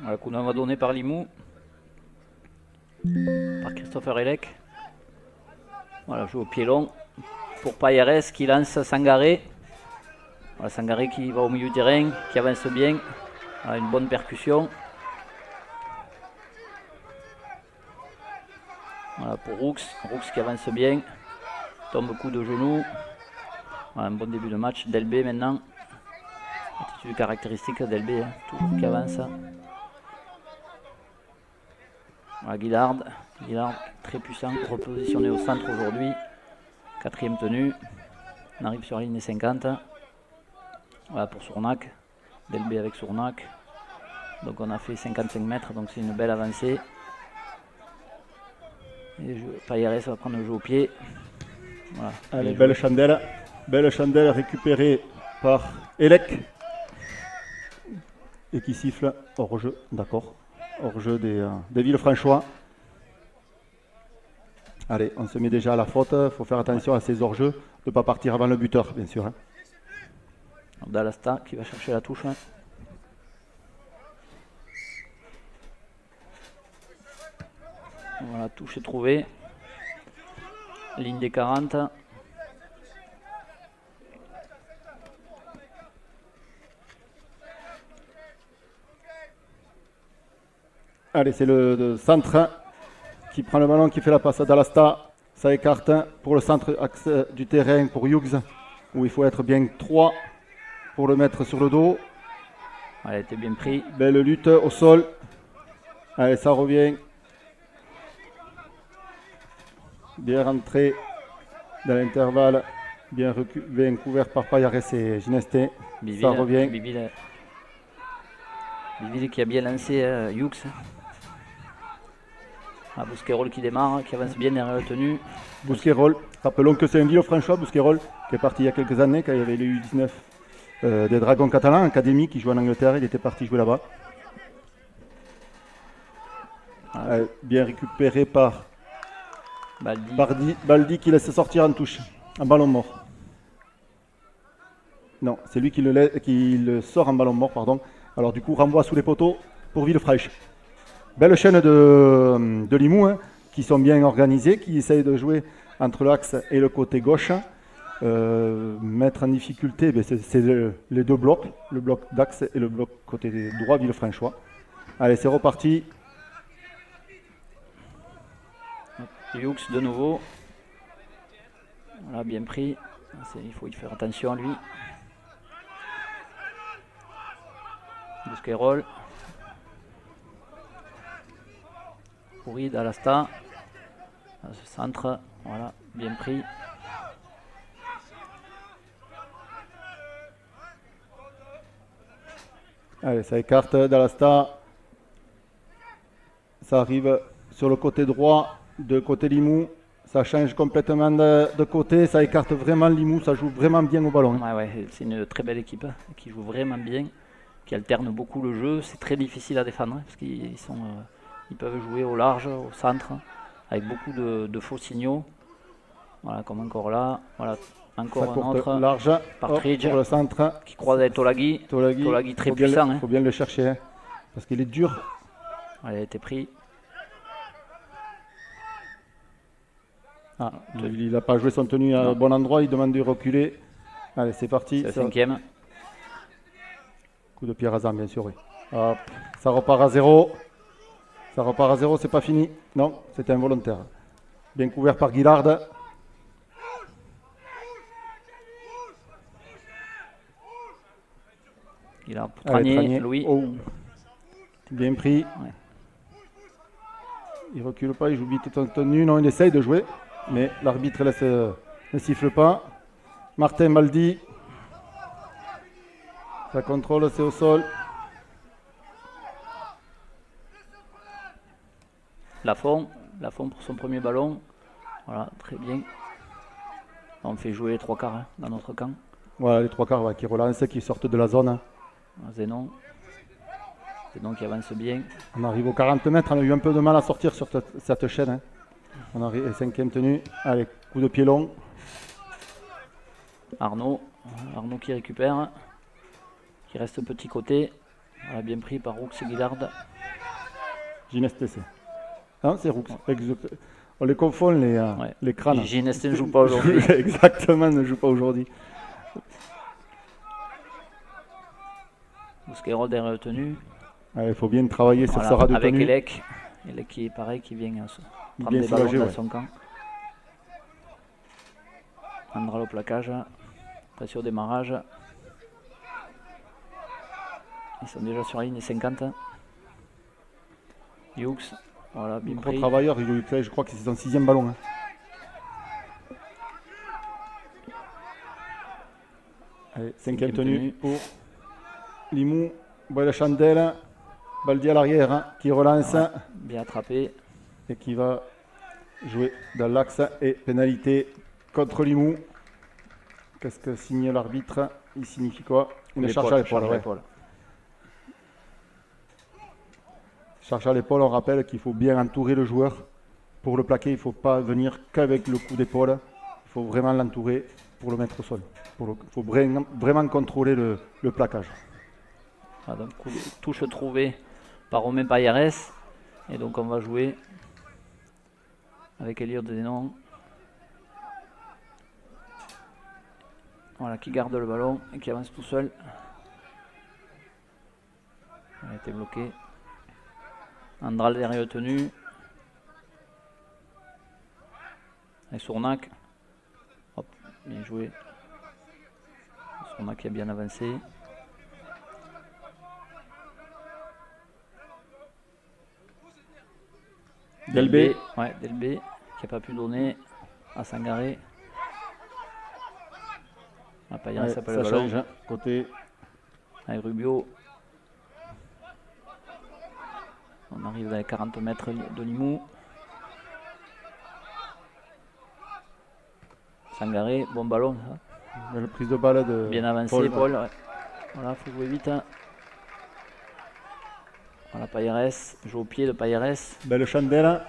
Voilà, coup d'envoi donné par Limoux. Par Christopher Elec. Voilà, joue au pied long pour Payeres qui lance Sangaré. Voilà, Sangaré qui va au milieu du terrain, qui avance bien. Voilà, une bonne percussion. Voilà pour Roux qui avance bien. Tombe coup de genou. Voilà, un bon début de match. Delbé maintenant. Attitude caractéristique Delbé, hein, toujours qui avance. Voilà, Guillard très puissant, repositionné au centre aujourd'hui. Quatrième tenue. On arrive sur la ligne des 50. Voilà pour Sournac. Delbé avec Sournac. Donc on a fait 55 mètres, donc c'est une belle avancée. Et Payeres va prendre le jeu au pied. Voilà, allez, belle chandelle récupérée par Elec. Et qui siffle hors-jeu, d'accord. Hors-jeu des Villefranchois. Allez, on se met déjà à la faute. Il faut faire attention à ces hors-jeux, de ne pas partir avant le buteur, bien sûr. Hein. Dalasta qui va chercher la touche. Voilà, touche est trouvée. Ligne des 40. Allez, c'est le centre qui prend le ballon, qui fait la passe à Dalasta. Ça écarte pour le centre axe du terrain pour Hughes, où il faut être bien 3 pour le mettre sur le dos. Elle a été bien pris. Belle lutte au sol. Allez, ça revient. Bien rentré dans l'intervalle. Bien couvert par Payares et Ginesté. Ça revient. Biville qui a bien lancé Hughes. Bousquerolles qui démarre, qui avance bien derrière la tenue. Bousquerolles, rappelons que c'est un Villefranchois, Bousquerolles, qui est parti il y a quelques années, quand il y avait les U19 des Dragons catalans, académie, qui joue en Angleterre, il était parti jouer là-bas. Bien récupéré par Baldi qui laisse sortir en touche, en ballon mort. Non, c'est lui qui le sort en ballon mort, pardon. Alors du coup, renvoi sous les poteaux pour Villefranche. Belle chaîne de Limoux, hein, qui sont bien organisés, qui essayent de jouer entre l'axe et le côté gauche. Mettre en difficulté, c'est les deux blocs, le bloc d'axe et le bloc côté droit Villefranchois. Allez, c'est reparti. Hughes de nouveau. Voilà, bien pris. Il faut y faire attention à lui. Bousquerolles. Pourri d'Alasta. Ce centre, voilà, bien pris. Allez, ça écarte d'Alasta. Ça arrive sur le côté droit de côté Limoux. Ça change complètement de côté. Ça écarte vraiment Limoux. Ça joue vraiment bien au ballon. Ouais, c'est une très belle équipe qui joue vraiment bien, qui alterne beaucoup le jeu. C'est très difficile à défendre parce qu'ils peuvent jouer au large, au centre, avec beaucoup de faux signaux. Voilà, comme encore là. Voilà, encore un autre. Large. Partridge pour le centre. Qui croise avec Tolagui. Tolagui très puissant. Il faut bien le chercher, hein, parce qu'il est dur. Elle a été pris. Il n'a pas joué son tenue au bon endroit. Il demande de reculer. Allez, c'est parti. C'est le 5e. Coup de pied rasant, bien sûr. Oui. Hop. Ça repart à 0. Ça repart à 0, c'est pas fini. Non, c'était involontaire. Bien couvert par Guillard. Guillard pour Tranier, Louis. Oh. Bien pris. Ouais. Il recule pas, il joue vite et tenu. Non, il essaye de jouer, mais l'arbitre ne siffle pas. Martin Baldi. Ça contrôle, c'est au sol. Lafont pour son premier ballon. Voilà, très bien. On fait jouer les 3 quarts hein, dans notre camp. Voilà, les 3 quarts qui relancent, qui sortent de la zone. Hein. Zénon qui avance bien. On arrive aux 40 mètres, on a eu un peu de mal à sortir sur cette chaîne. Hein. On arrive à 5e tenue. Allez, coup de pied long. Arnaud qui récupère. Qui reste petit côté. Voilà, bien pris par Roux et Guillard. Ginestese. Non, c'est Roux. On les confond les crânes. Gineste ne joue pas aujourd'hui. Exactement, ne joue pas aujourd'hui. Bousquerolles derrière retenu. Il faut bien travailler sur Voilà, sa rade de avec tenue. Elec. Elec qui est pareil, qui vient prendre bien des ballons soulagé, dans ouais. son camp. Andral au plaquage. Pression au démarrage. Ils sont déjà sur la ligne 50. Hughes, voilà, bien Gros pris. travailleur, je crois que c'est son 6e ballon. Hein. Allez, 5e tenue pour Limoux. Bois Chandelle. Baldi à l'arrière, hein, qui relance. Ouais, bien attrapé. Et qui va jouer dans l'axe. Et pénalité contre Limoux. Qu'est-ce que signe l'arbitre? Il signifie quoi? Une charge à l'épaule. Ouais. Charge à l'épaule, on rappelle qu'il faut bien entourer le joueur. Pour le plaquer, il ne faut pas venir qu'avec le coup d'épaule. Il faut vraiment l'entourer pour le mettre au sol. Il faut vraiment contrôler le plaquage. Ah, donc, touche trouvée par Romain Payeres. Et donc on va jouer avec Eliot Denon. Voilà, qui garde le ballon et qui avance tout seul. Il a été bloqué. Andral derrière tenu. Et Sournac. Hop, bien joué. Sournac qui a bien avancé. Delbé, ouais, Delbé qui n'a pas pu donner à Sangaré. Payeres s'appelle le ballon. Change, côté. Avec Rubio. On arrive dans les 40 mètres de Limoux. Sangaré, bon ballon. La prise de balle de bien avancé, Paul. Ouais. Voilà, faut jouer vite. Hein. Voilà, Payeres, joue au pied de Payeres. Belle chandelle.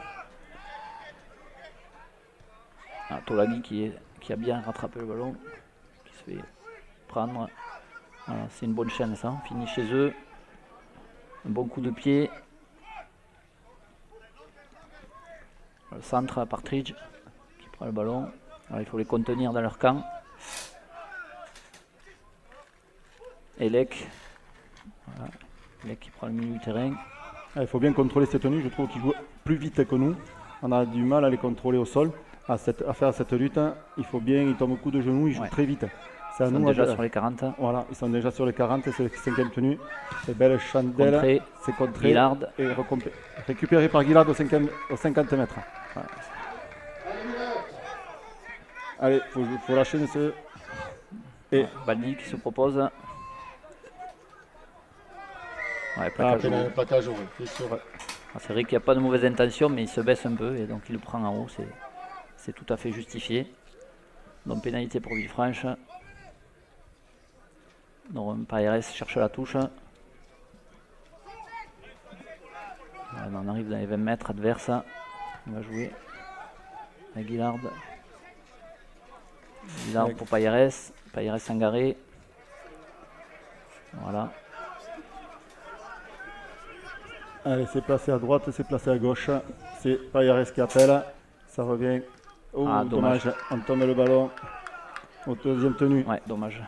Ah, Tolagi qui a bien rattrapé le ballon, qui se fait prendre. Voilà, c'est une bonne chaîne ça, on finit chez eux. Un bon coup de pied. Le centre à Partridge qui prend le ballon. Alors, il faut les contenir dans leur camp. Elec. Voilà. Elec qui prend le milieu du terrain. Il faut bien contrôler cette tenue, je trouve qu'ils jouent plus vite que nous. On a du mal à les contrôler au sol. À faire cette lutte, il faut bien, ils tombent beaucoup de genoux, ils jouent très vite. Ils sont déjà sur les 40. Voilà, ils sont déjà sur les 40, c'est le 5e tenue. C'est belle chandelle, c'est contré. Guillard. Et récupéré par Guillard au 50 mètres. Voilà. Allez, faut lâcher monsieur. Et Baldi qui se propose. Ouais, plaquage haut. C'est vrai qu'il n'y a pas de mauvaise intention, mais il se baisse un peu et donc il le prend en haut. C'est tout à fait justifié. Donc pénalité pour Villefranche. Donc Payeres cherche la touche. Voilà, on arrive dans les 20 mètres adverse. On va jouer avec Guillard. Guillard pour Payeres. Payeres Sangaré. Voilà. Allez, c'est placé à droite, c'est placé à gauche. C'est Payeres qui appelle. Ça revient. Oh, dommage. On tombe le ballon au 2e tenue. Ouais, dommage.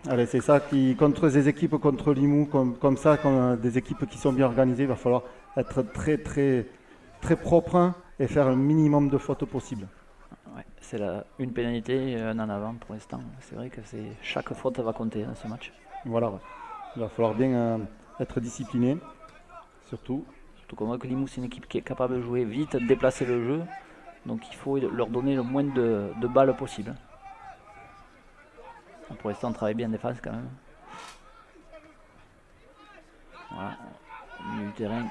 Allez, c'est ça qui, contre des équipes contre Limoux, comme ça, des équipes qui sont bien organisées, il va falloir être très, très, très propre et faire un minimum de fautes possible. Ouais, c'est une pénalité et un en avant pour l'instant. C'est vrai que chaque faute va compter dans ce match. Voilà, ouais. Il va falloir bien être discipliné, surtout. Surtout qu'on voit que Limoux, c'est une équipe qui est capable de jouer vite, de déplacer le jeu. Donc il faut leur donner le moins de balles possible. Pour l'instant, on travaille bien en défense quand même. Voilà, au milieu du terrain.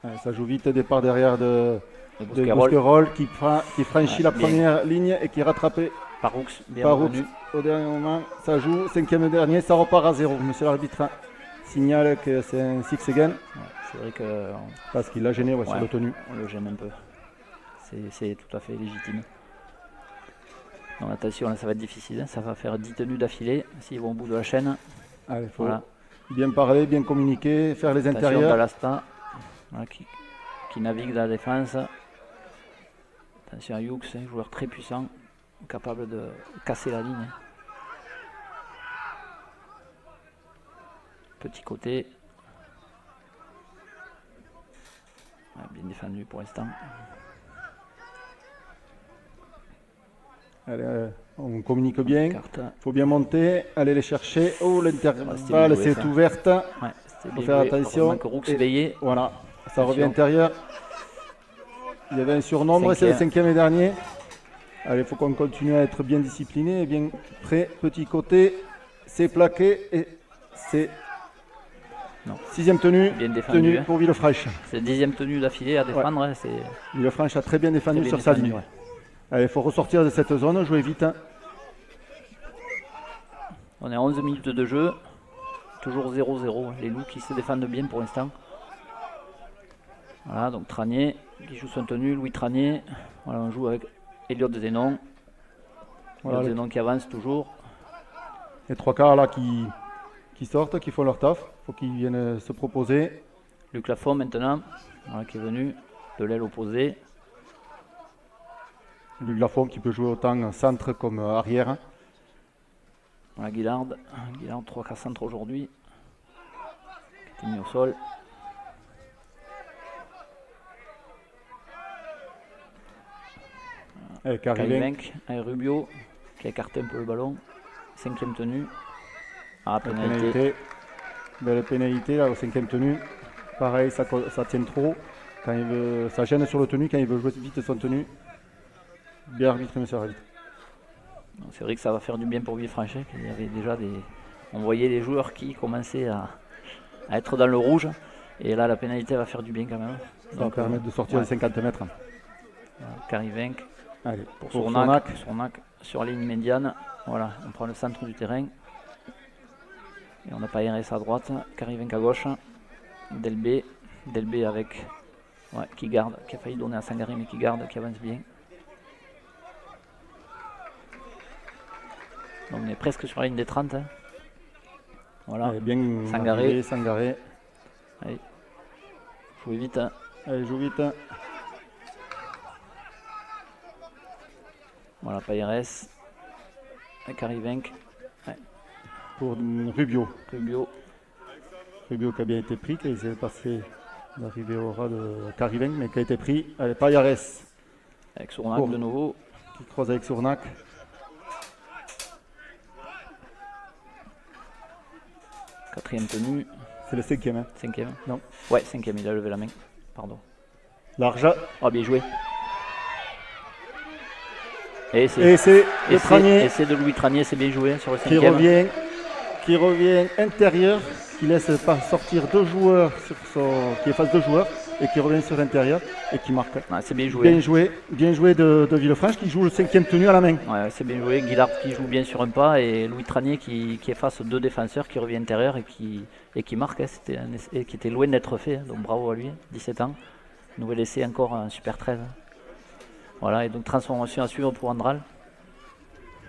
Ouais, ça joue vite, départ derrière de Bousquerolles qui franchit la première ligne et qui est rattrapé par Roux, bien par Roux revenu. au dernier moment. Ça joue, 5e dernier, ça repart à 0. Monsieur l'arbitre signale que c'est un 6 again. Ouais, c'est vrai que... Parce qu'il l'a gêné sur le tenue. On le gêne un peu. C'est tout à fait légitime. Donc attention, là ça va être difficile. Ça va faire 10 tenues d'affilée s'ils vont au bout de la chaîne. Allez, il faut Voilà. bien parler, bien communiquer, faire les Attention intérieurs. Balasta, voilà, qui navigue dans la défense. Attention à Hughes, un joueur très puissant, capable de casser la ligne. Petit côté. Ouais, bien défendu pour l'instant. Allez, on communique bien. Carte. Il faut bien monter, aller les chercher. Oh, Ouais, c'était l'intervalle, bien joué, c'est ça. ouverte. Ouais, c'était Faut bien faire joué. attention. Heureusement que Roux Et veillait. voilà, ça revient Attention. intérieur. Il y avait un surnombre, c'est le cinquième et dernier. Allez, il faut qu'on continue à être bien discipliné et bien prêt. Petit côté, c'est plaqué et c'est Non. sixième tenue, Bien défendu, hein. pour Villefranche. C'est 10e tenue d'affilée à défendre. Hein, c'est Villefranche a très bien défendu très bien sur sa défendu, ligne. ouais. Allez, il faut ressortir de cette zone, jouer vite. Hein. On est à 11 minutes de jeu. Toujours 0-0. Les loups qui se défendent bien pour l'instant. Voilà, donc Tranier qui joue son tenue. Louis Tranier. Voilà, on joue avec Elliot Zénon. Voilà, Elliot Zénon qui avance toujours. les trois quarts là qui sortent, qui font leur taf. Il faut qu'ils viennent se proposer. Luc Lafont maintenant. Voilà, qui est venu de l'aile opposée. Luc Lafont qui peut jouer autant centre comme arrière. Voilà, Guillard. Guillard 3 quarts centre aujourd'hui. Qui était mis au sol. Avec Arriven. Carivenc avec Rubio qui a écarté un peu le ballon. 5e tenue. Ah, La pénalité. pénalité. Belle pénalité là au cinquième tenue. Pareil, ça tient trop. Quand il veut, ça gêne sur le tenue quand il veut jouer vite son tenue. Bien arbitré, monsieur l'arbitre. C'est vrai que ça va faire du bien pour Villefranche. Il y avait déjà on voyait les joueurs qui commençaient à être dans le rouge. Et là, la pénalité va faire du bien quand même. Ça va permettre de sortir les 50 mètres. Carivenc Allez, pour pour Sournac. Sournac sur ligne médiane. Voilà, on prend le centre du terrain. Et on n'a pas RS à droite. Carivenc à gauche. Delbé. Delbé avec qui garde, qui a failli donner à Sangaré mais qui garde, qui avance bien. Donc on est presque sur la ligne des 30. Hein. Voilà. Allez, bien Sangaré. arrivé, Sangaré. Allez, jouez vite. Hein. Allez, joue vite. Hein. Voilà, Payres. Carivenc. Pour Rubio. Rubio. Rubio qui a bien été pris, qui s'est passé d'arriver au ras de Carivenc, mais qui a été pris. Allez, Payares Avec Sournac de nouveau. qui croise avec Sournac. Quatrième tenue. C'est le cinquième. Hein. 5e. Non. Ouais, 5e, il a levé la main. Pardon. Large. Oh, bien joué. Et c'est le Tranier de Louis Tranier, c'est bien joué sur le qui 5e. revient intérieur, qui laisse pas sortir deux joueurs qui efface deux joueurs et qui revient sur l'intérieur et qui marque. Ouais, c'est bien joué. Bien joué de Villefranche qui joue le cinquième tenue à la main. Ouais, c'est bien joué. Guillard qui joue bien sur un pas et Louis Tranier qui efface deux défenseurs, qui revient intérieur et qui marque. Hein. C'était un essai qui était loin d'être fait. Hein. Donc bravo à lui, 17 ans. Nouvel essai encore un Super 13. Voilà, et donc transformation à suivre pour Andral.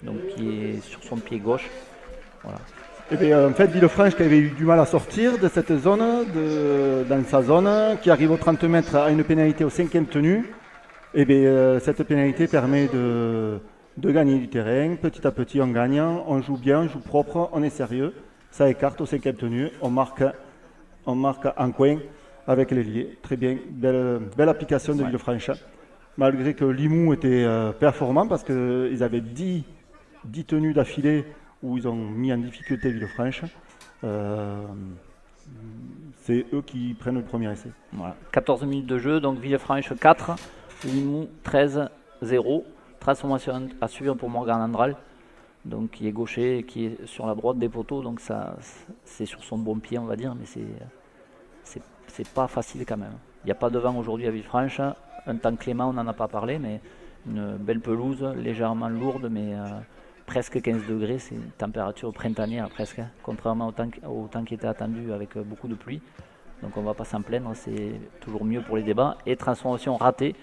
Donc qui est sur son pied gauche. Voilà. Et bien, en fait, Villefranche qui avait eu du mal à sortir de cette zone, dans sa zone, qui arrive aux 30 mètres à une pénalité au cinquième tenue. Et bien, cette pénalité permet de gagner du terrain. Petit à petit, on gagne, on joue bien, on joue propre, on est sérieux. Ça écarte au cinquième tenue, on marque en coin avec l'ailier. Très bien, belle application de Villefranche. Malgré que Limoux était performant parce qu'ils avaient 10 tenues d'affilée où ils ont mis en difficulté Villefranche. C'est eux qui prennent le premier essai. Voilà. 14 minutes de jeu, donc Villefranche 4, Limoux 13, 0. Transformation à suivre pour Morgan Andral, donc qui est gaucher et qui est sur la droite des poteaux, donc ça c'est sur son bon pied on va dire, mais c'est pas facile quand même. Il n'y a pas de vent aujourd'hui à Villefranche, un temps clément on n'en a pas parlé, mais une belle pelouse, légèrement lourde, mais presque 15 degrés, c'est une température printanière presque, hein, contrairement au temps qui était attendu avec beaucoup de pluie. Donc on ne va pas s'en plaindre, c'est toujours mieux pour les débats. Et transformation ratée,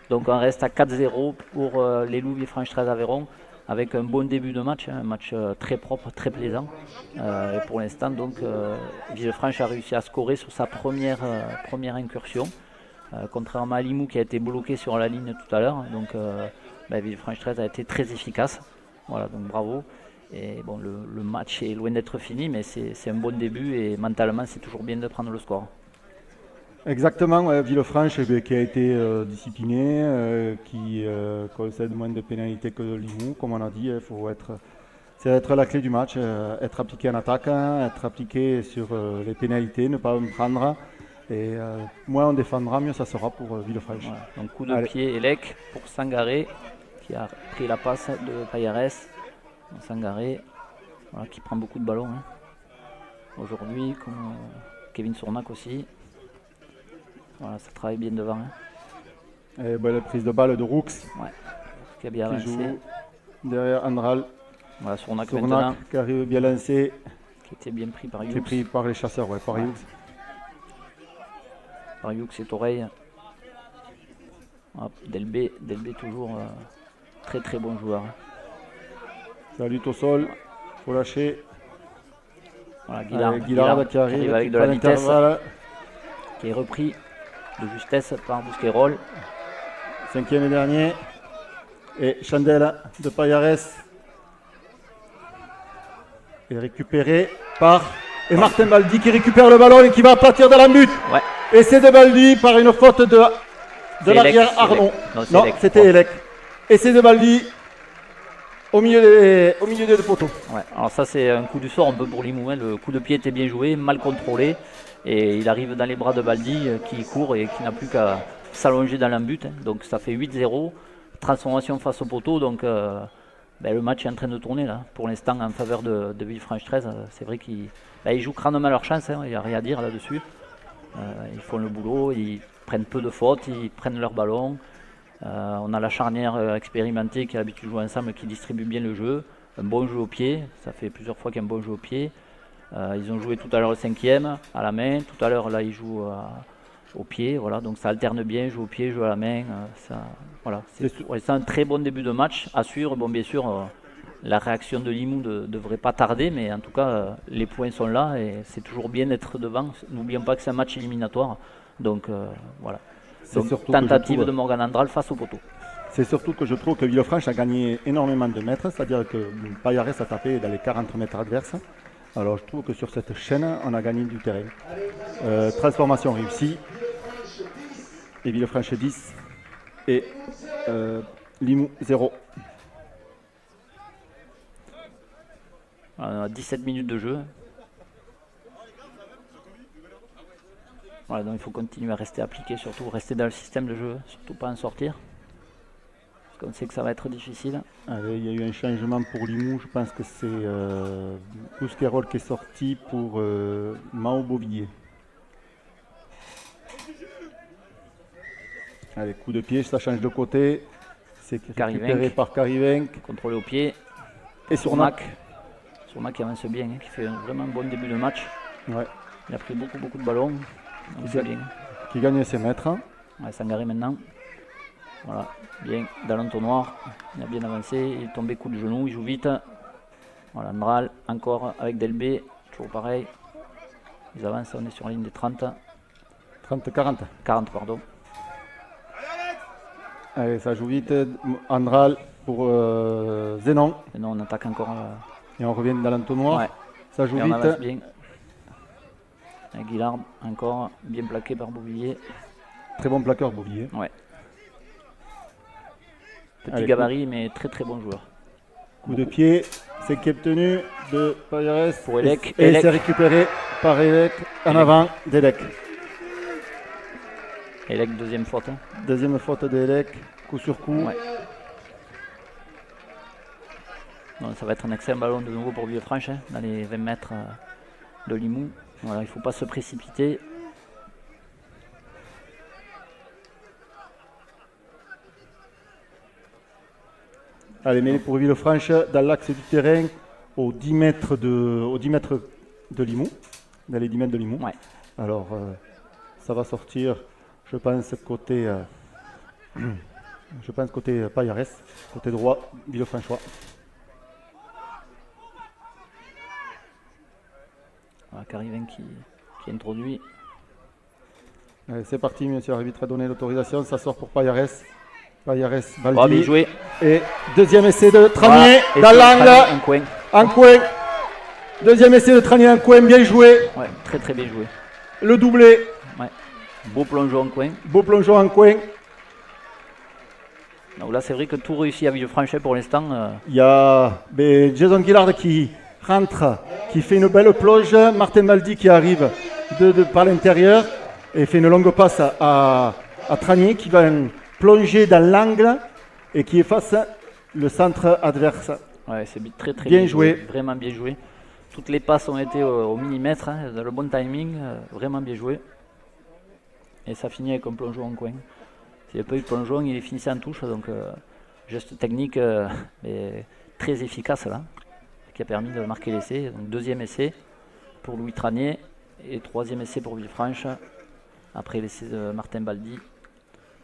donc on reste à 4-0 pour les loups Villefranche 13 Aveyron. avec un bon début de match, un match très propre, très plaisant. Et pour l'instant, donc, Villefranche a réussi à scorer sur sa première incursion, contrairement à Limoux qui a été bloqué sur la ligne tout à l'heure. Donc, Villefranche 13 a été très efficace. Voilà, donc bravo. Et bon, le match est loin d'être fini, mais c'est un bon début et mentalement, c'est toujours bien de prendre le score. Exactement, Villefranche qui a été discipliné, qui concède moins de pénalités que Limoux, comme on a dit. C'est être la clé du match, être appliqué en attaque, être appliqué sur les pénalités, ne pas en prendre. Et moins on défendra, mieux ça sera pour Villefranche. Voilà. Donc coup de pied Elec pour Sangaré, qui a pris la passe de Payares. Sangaré, voilà, qui prend beaucoup de ballons. Aujourd'hui, comme Kevin Sournac aussi. Voilà, ça travaille bien devant. Et la prise de balle de Roux, qui a bien qui lancé. joue derrière Andral. Voilà, Sournac maintenant, qui arrive bien lancé. Qui était bien pris par Hughes. Qui est pris par les chasseurs, par Hughes. Par Hughes et Toreille. Delbé toujours très très bon joueur. La lutte au sol, faut lâcher. Voilà, Guillard qui arrive avec de la vitesse, qui est repris de justesse par Bousquerolles. 5e et dernier. Et Chandelle de Payares est récupéré par Martin Baldi qui récupère le ballon et qui va aplatir dans la but. Ouais. Et c'est de Baldi par une faute de l'arrière Arnaud. Non, c'était Elec. Et c'est de Baldi au milieu des poteaux. Ouais, alors ça c'est un coup du sort un peu pour Limoux. Le coup de pied était bien joué, mal contrôlé. Et il arrive dans les bras de Baldi qui court et qui n'a plus qu'à s'allonger dans l'embut. Donc ça fait 8-0. Transformation face au poteau. Donc le match est en train de tourner là. Pour l'instant en faveur de Villefranche 13. C'est vrai qu'ils jouent crânement leur chance. Il n'y a rien à dire là-dessus. Ils font le boulot. Ils prennent peu de fautes. Ils prennent leur ballon. On a la charnière expérimentée qui a l'habitude de jouer ensemble, qui distribue bien le jeu. Un bon jeu au pied. Ça fait plusieurs fois qu'il y a un bon jeu au pied. Ils ont joué tout à l'heure le 5e à la main, tout à l'heure là ils jouent au pied, voilà, donc ça alterne bien, joue au pied, joue à la main, c'est un très bon début de match, à suivre. Bon, bien sûr, la réaction de Limoux ne devrait pas tarder, mais en tout cas les points sont là et c'est toujours bien d'être devant. N'oublions pas que c'est un match éliminatoire, donc voilà. Donc, tentative de Morgan Andral face au poteau. C'est surtout que je trouve que Villefranche a gagné énormément de mètres, c'est-à-dire que Payares a tapé dans les 40 mètres adverses. Alors je trouve que sur cette chaîne, on a gagné du terrain. Transformation réussie. Et Villefranche 10. Et Limoux 0. On a 17 minutes de jeu. Voilà, donc il faut continuer à rester appliqué, surtout rester dans le système de jeu, surtout pas en sortir. Parce qu'on sait que ça va être difficile. Allez, il y a eu un changement pour Limoux, je pense que c'est Bousquerolles qui est sorti pour Mao Beauvillier. Allez, coup de pied, ça change de côté. C'est récupéré par Carivenc. Contrôlé au pied. Et Sournac. Sournac qui avance bien, qui fait vraiment un bon début de match. Ouais. Il a pris beaucoup de ballons. Qui gagne ses mètres. Ouais, Sangaré maintenant. Voilà, bien dans l'entonnoir. Il a bien avancé. Il est tombé coup de genou, il joue vite. Voilà, Andral encore avec Delbé. Toujours pareil. Ils avancent, on est sur la ligne des 30. 40, pardon. Allez, ça joue vite. Andral pour Zénon. Zénon, on attaque encore. Et on revient dans l'entonnoir. Ouais. Ça joue et vite. On avance bien. Avec Guillard, encore bien plaqué par Beauvillier. Très bon plaqueur, Beauvillier. Ouais. Petit gabarit, mais très bon joueur. Coup de pied, 5e tenue de Payares. Pour Elec. Et c'est récupéré par Elec en avant d'Elec. Elec, deuxième faute. Deuxième faute d'Elec, coup sur coup. Ouais. Donc, ça va être un excellent ballon de nouveau pour Villefranche, dans les 20 mètres de Limoux. Voilà, il ne faut pas se précipiter. Allez, mêlée pour Villefranche dans l'axe du terrain, aux 10 mètres de Limoux. Dans les 10 mètres de Limoux. Ouais. Alors, ça va sortir, je pense, côté Payares, côté droit, Villefranchois. Voilà, Carivin qui introduit. Allez, c'est parti, monsieur l'arbitre a donné l'autorisation. Ça sort pour Payares. Payares, Baldi. Oh, bien joué. Et deuxième essai de Tranier Voilà. dans l'angle. Un coin. En coin. Deuxième essai de Tranier en coin, bien joué. Ouais, très très bien joué. Le doublé. Ouais. Beau plongeon en coin. Beau plongeon en coin. Donc là, c'est vrai que tout réussit à Villefranche pour l'instant. Il y a Jason Gillard qui rentre, qui fait une belle plonge. Martin Baldi qui arrive par l'intérieur et fait une longue passe à Tranier qui va plonger dans l'angle et qui efface le centre adverse. Ouais, c'est très très bien joué. Vraiment bien joué. Toutes les passes ont été au millimètre, hein, dans le bon timing, vraiment bien joué. Et ça finit avec un plongeon en coin. S'il n'y avait pas eu de plongeon, il est fini en touche, donc geste technique mais très efficace là, qui a permis de marquer l'essai. Donc deuxième essai pour Louis Tranier et troisième essai pour Villefranche, après l'essai de Martin Baldi.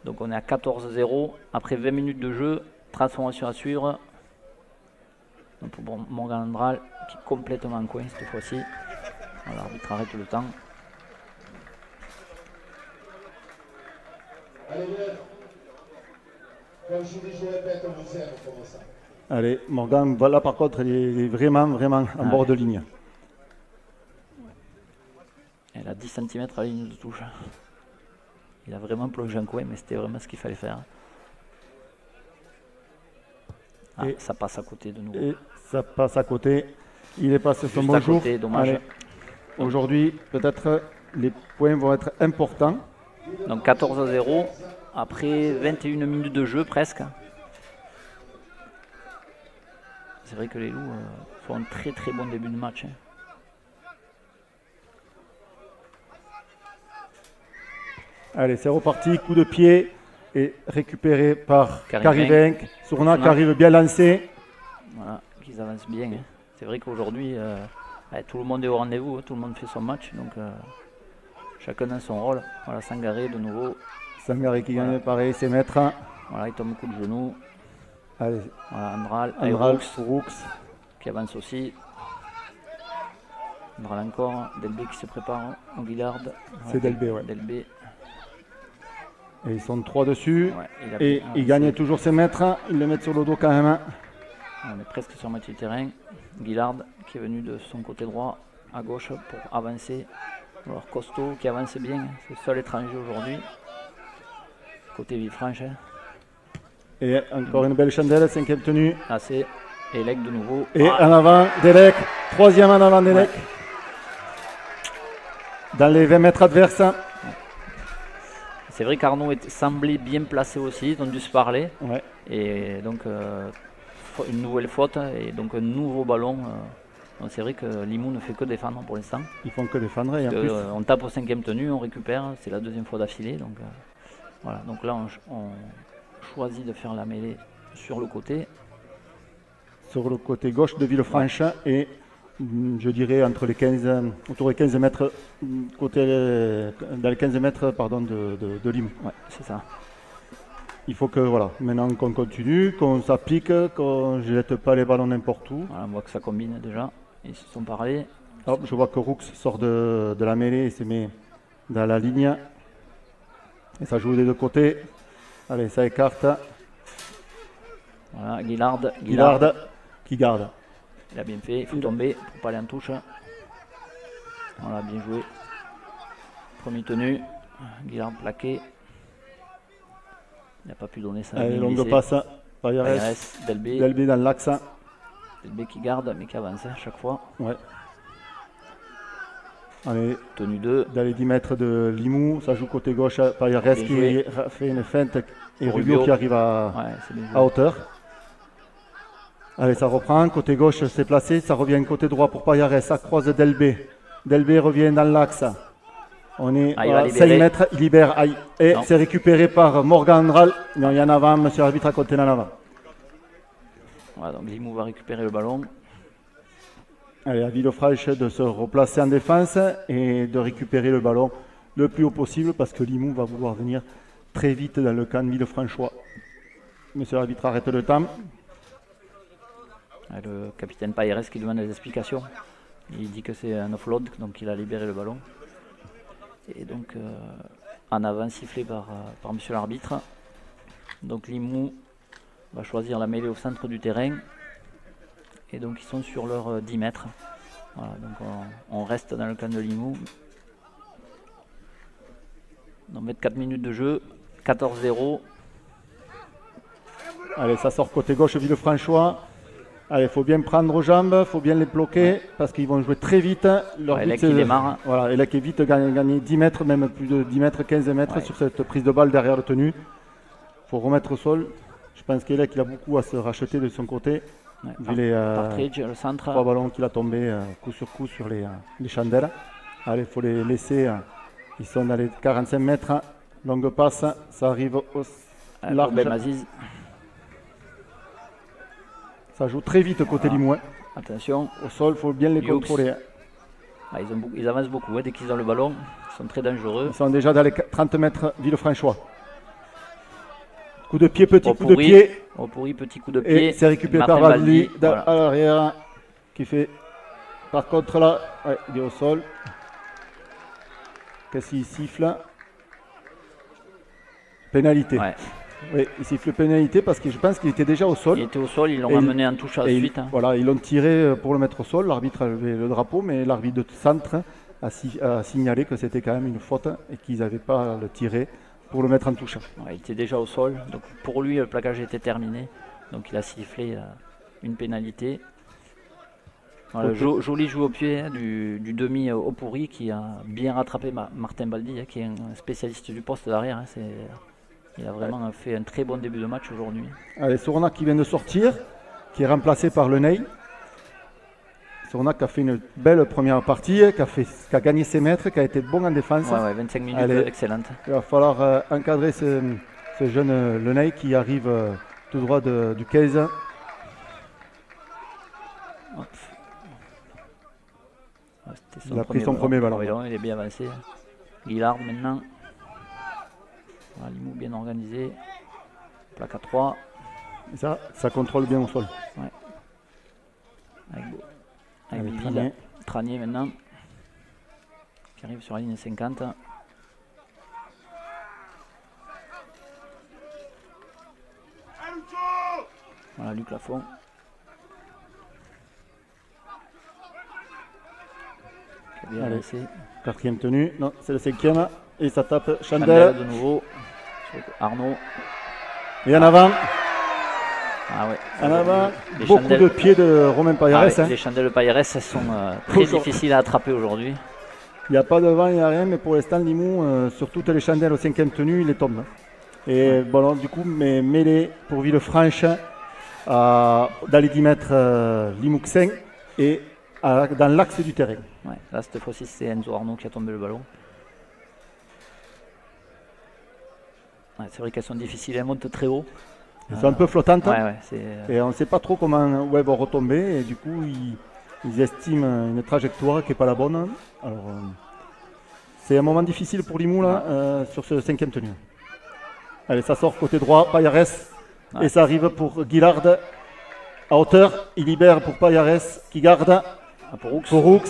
Donc on est à 14-0, après 20 minutes de jeu, transformation à suivre. Donc pour Morgan Andral qui est complètement en coin cette fois-ci. Voilà, l'arbitre arrête le temps. Allez, Morgan, voilà par contre, il est vraiment en bord de ligne. Elle a 10 cm à la ligne de touche. Il a vraiment plongé en coin, mais c'était vraiment ce qu'il fallait faire. Ah, et ça passe à côté de nouveau. Et ça passe à côté. Il est passé son bon jour. Dommage. Aujourd'hui, peut-être les points vont être importants. Donc 14-0, après 21 minutes de jeu presque. C'est vrai que les Loups font un très très bon début de match. Allez, c'est reparti, coup de pied et récupéré par Carivin. Sournac arrive bien lancé. Voilà, qu'ils avancent bien. Hein. C'est vrai qu'aujourd'hui, tout le monde est au rendez-vous, tout le monde fait son match, donc chacun dans son rôle. Voilà, Sangaré de nouveau. Sangaré qui gagne pareil, ses mètres. Voilà, il tombe coup de genou. Allez. Voilà, Andral Roux qui avance aussi. Andral encore, Delbé qui se prépare, Guillard. C'est Delbé, ouais. Delbé. Et ils sont 3 dessus. Ouais, et il gagne toujours ses mètres. Ils le mettent sur le dos quand même. On est presque sur moitié du terrain. Guillard qui est venu de son côté droit à gauche pour avancer. Alors Costaud qui avance bien, c'est le seul étranger aujourd'hui. Côté Villefranche. Et encore une belle chandelle, 5e tenue. C'est Elec de nouveau. Et en avant, Delec. 3e en avant, Delec. Ouais. Dans les 20 mètres adverses. C'est vrai qu'Arnaud semblait bien placé aussi, ils ont dû se parler. Ouais. Et donc une nouvelle faute et donc un nouveau ballon. Donc c'est vrai que Limoux ne fait que défendre pour l'instant. Ils font que défendre et en plus. On tape au 5e tenue, on récupère, c'est la 2e fois d'affilée. Donc voilà, donc là on choisit de faire la mêlée sur le côté. Sur le côté gauche de Villefranche et je dirais entre les 15, autour des 15 mètres, dans les 15 mètres pardon, de Limoux. Ouais, c'est ça. Il faut que, voilà, maintenant qu'on continue, qu'on s'applique, qu'on ne jette pas les ballons n'importe où. Voilà, on voit que ça combine déjà. Ils se sont parlé. Hop, je vois que Roux sort de la mêlée et se met dans la ligne. Et ça joue des deux côtés. Allez, ça écarte. Voilà, Guillard qui garde. Il a bien fait, il faut tomber pour pas aller en touche. Voilà, bien joué. Premier tenu, Guillard plaqué. Il n'a pas pu donner ça. Allez, longue passe. Payares, Delbé dans l'axe. Delbé qui garde mais qui avance à chaque fois. Ouais. Allez, tenue 2. Dans les 10 mètres de Limoux, ça joue côté gauche. Payares qui fait une feinte et Rubio qui arrive à hauteur. Allez, ça reprend. Côté gauche, c'est placé. Ça revient côté droit pour Payares. Ça croise Delbé. Delbé revient dans l'axe. On est à 5 mètres. Il libère. Et c'est récupéré par Morgan Andral. Non, il y en a avant. Monsieur l'arbitre a compté en avant. Voilà, donc Limoux va récupérer le ballon. Allez, à Villefranche de se replacer en défense et de récupérer le ballon le plus haut possible parce que Limoux va vouloir venir très vite dans le camp Villefranchois. Monsieur l'arbitre arrête le temps. Le capitaine Payeres qui demande des explications. Il dit que c'est un offload, donc il a libéré le ballon. Et donc en avant sifflé par monsieur l'arbitre. Donc Limoux va choisir la mêlée au centre du terrain. Et donc ils sont sur leurs 10 mètres. Voilà, donc on reste dans le camp de Limoux. Donc 24 minutes de jeu, 14-0. Allez, ça sort côté gauche Villefranchois. Allez, il faut bien prendre aux jambes, il faut bien les bloquer parce qu'ils vont jouer très vite. Leur but, qui démarre. Voilà, et là qui est vite gagner 10 mètres, même plus de 10 mètres, 15 mètres sur cette prise de balle derrière le tenue. Il faut remettre au sol. Je pense qu'il a beaucoup à se racheter de son côté. Vu les le centre. 3 ballons qu'il a tombés coup sur coup sur les chandelles. Allez, il faut les laisser. Ils sont dans les 45 mètres. Longue passe, ça arrive au large. Ça joue très vite côté Limoux. Attention. Au sol, il faut bien les contrôler. Ils avancent beaucoup dès qu'ils ont le ballon. Ils sont très dangereux. Ils sont déjà dans les 30 mètres Villefranchois. Coup de pied, petit coup de pied. Opouri, petit coup de pied. Et c'est récupéré par Baldi à l'arrière. Qui fait. Par contre là, il est au sol. Qu'est-ce qu'il siffle? Pénalité. Oui, il siffle pénalité parce que je pense qu'il était déjà au sol. Il était au sol, ils l'ont amené en touche à la suite. Voilà, ils l'ont tiré pour le mettre au sol. L'arbitre a levé le drapeau, mais l'arbitre de centre a signalé que c'était quand même une faute et qu'ils n'avaient pas le tiré pour le mettre en touche. Il était déjà au sol, donc pour lui le plaquage était terminé. Donc il a sifflé une pénalité. Voilà, joli jeu au pied du demi Opouri qui a bien rattrapé Martin Baldi, qui est un spécialiste du poste d'arrière. Il a vraiment fait un très bon début de match aujourd'hui. Allez, Sornac qui vient de sortir, qui est remplacé par Le Ney. Sornac a fait une belle première partie, qui a gagné ses mètres, qui a été bon en défense. 25 minutes excellentes. Il va falloir encadrer ce jeune Le Ney qui arrive tout droit du 15. Il a pris son premier ballon. Il est bien avancé. Guillard maintenant. Limoux bien organisé. Plaque à 3. Et ça contrôle bien au sol. Avec Biville. Tranier maintenant. Qui arrive sur la ligne 50. Voilà Luc Lafont. Allez, 4e tenue. Non, c'est le 5e. Et ça tape Chandelle. De nouveau. Arnaud. Et en avant. En avant. Beaucoup de pieds de Romain Paillarès. Les chandelles de Paillarès sont très difficiles à attraper aujourd'hui. Il n'y a pas de vent, il n'y a rien, mais pour l'instant, Limoux, sur toutes les chandelles au 5e tenue, il les tombe. Et bon, du coup, mais mêlé pour Villefranche dans les 10 mètres Limouxin et dans l'axe du terrain. Là, cette fois-ci, c'est Enzo Arnaud qui a tombé le ballon. C'est vrai qu'elles sont difficiles, elles montent très haut. Elles sont un peu flottantes. Et on ne sait pas trop comment elles vont retomber. Et du coup, ils estiment une trajectoire qui n'est pas la bonne. Alors, c'est un moment difficile pour Limoux là, sur ce 5e tenue. Allez, ça sort côté droit, Paillarès. Et ça arrive pour Guillard à hauteur. Il libère pour Paillarès qui garde pour Roux.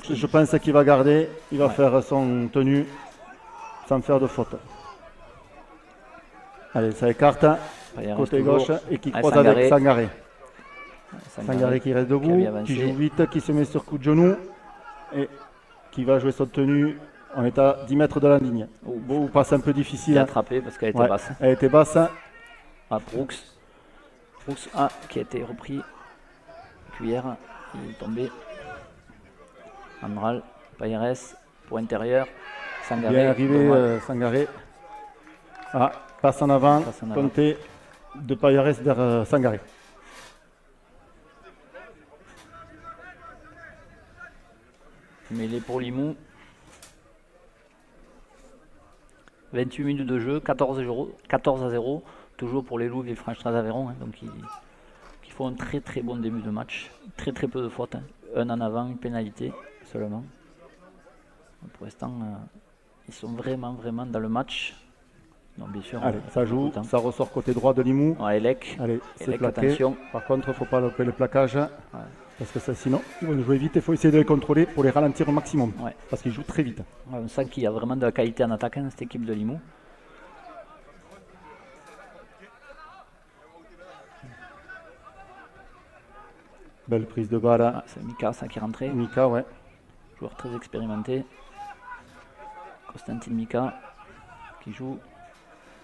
Je pense qu'il va garder. Il va faire son tenue sans faire de faute. Allez, ça écarte côté gauche et qui croise avec Sangaré. Sangaré qui reste debout, qui joue vite, qui se met sur coup de genou et qui va jouer son tenue. On est à 10 mètres de la ligne. Beau passe un peu difficile. À attraper parce qu'elle était basse. Elle était basse. Brooks qui a été repris. Cuillère, il est tombé. Andral, Paillarès pour intérieur. Sangaré. Bien arrivé Sangaré. Passe en avant, Conté de Paillarès vers Sangaré. Mêlé pour Limoux. 28 minutes de jeu, 14-0, toujours pour les Loups et Villefranche-Aveyron. Donc qui font un très très bon début de match. Très très peu de fautes. Un en avant, une pénalité seulement. Donc pour l'instant, ils sont vraiment dans le match. Donc bien sûr, allez, ça joue, ça ressort côté droit de Limoux. Elec. Allez, c'est plaqué. Attention. Par contre, il ne faut pas louper le plaquage. Parce que ça, sinon, ils vont jouer vite. Il faut essayer de les contrôler pour les ralentir au maximum. Ouais. Parce qu'ils jouent très vite. Ouais, on sent qu'il y a vraiment de la qualité en attaque, cette équipe de Limoux. Belle prise de balle. Ah, c'est Mika, ça qui est rentré. Mika, ouais. Joueur très expérimenté. Constantin Mika qui joue.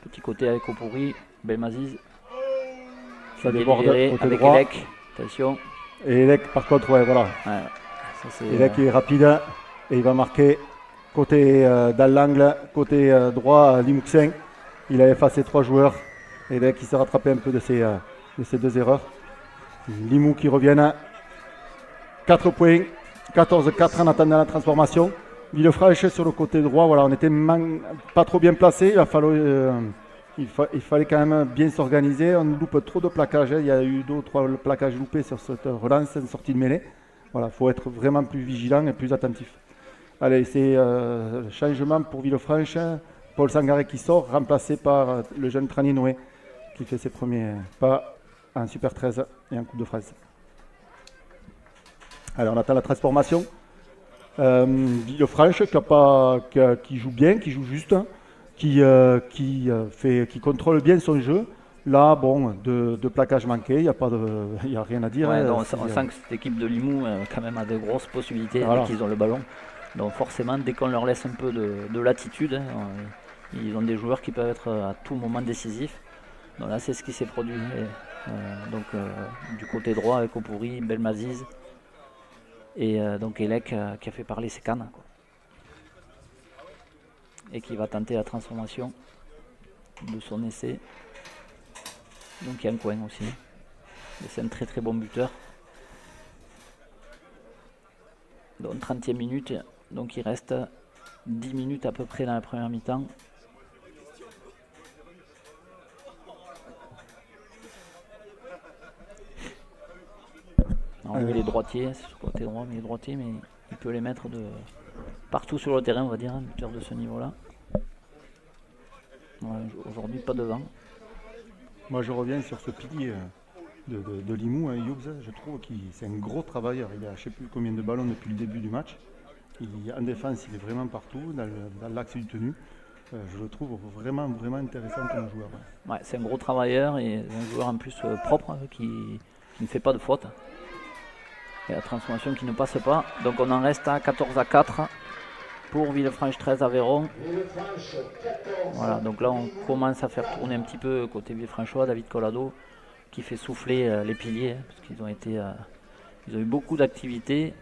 Petit côté avec Opouri. Belmaziz. Ça déborde côté avec droit. Elek. Attention. Et Elek, par contre, ouais, voilà. Ouais, ça, c'est, Elek est rapide et il va marquer côté dans l'angle, côté droit, Limouxin. Il a effacé 3 joueurs. Elek qui s'est rattrapé un peu de ses 2 erreurs. Limoux qui reviennent. 4 points. 14-4 en attendant la transformation. Villefranche sur le côté droit. Voilà, on était pas trop bien placé. Il fallait quand même bien s'organiser. On loupe trop de plaquages. Il y a eu 2 ou 3 plaquages loupés sur cette relance, une sortie de mêlée. Voilà, il faut être vraiment plus vigilant et plus attentif. Allez, c'est changement pour Villefranche. Paul Sangaré qui sort, remplacé par le jeune Trani Noé qui fait ses premiers pas en Super 13 et en Coupe de France. Alors on attend la transformation. Villefranche qui joue bien, qui joue juste, qui contrôle bien son jeu. Là, bon, de plaquage manqué, il n'y a rien à dire. Ouais, on sent que cette équipe de Limoux quand même a de grosses possibilités voilà. dès qu'ils ont le ballon. Donc forcément, dès qu'on leur laisse un peu de latitude, ils ont des joueurs qui peuvent être à tout moment décisifs. Donc là, c'est ce qui s'est produit. Du côté droit avec Opouri, Belmaziz et donc Elek qui a fait parler ses cannes. Quoi. Et qui va tenter la transformation de son essai. Donc il y a un coin aussi. C'est un très très bon buteur. Donc 30e minute, donc il reste 10 minutes à peu près dans la première mi-temps. Alors, il est droitier, c'est sur le côté droit, mais il est droitier, mais il peut les mettre de partout sur le terrain, on va dire, un buteur de ce niveau-là. Ouais, aujourd'hui, pas de vent. Moi, je reviens sur ce pilier de Limoux, Hughes. Je trouve que c'est un gros travailleur. Il a je ne sais plus combien de ballons depuis le début du match. En défense, il est vraiment partout, dans l'axe du tenu. Je le trouve vraiment, vraiment intéressant comme joueur. Ouais, c'est un gros travailleur et un joueur en plus propre qui ne fait pas de faute. Et la transformation qui ne passe pas. Donc on en reste à 14-4 pour Villefranche 13 Aveyron. Voilà, donc là on commence à faire tourner un petit peu côté Villefranchois, David Collado qui fait souffler les piliers parce qu'ils ont été, ils ont eu beaucoup d'activités.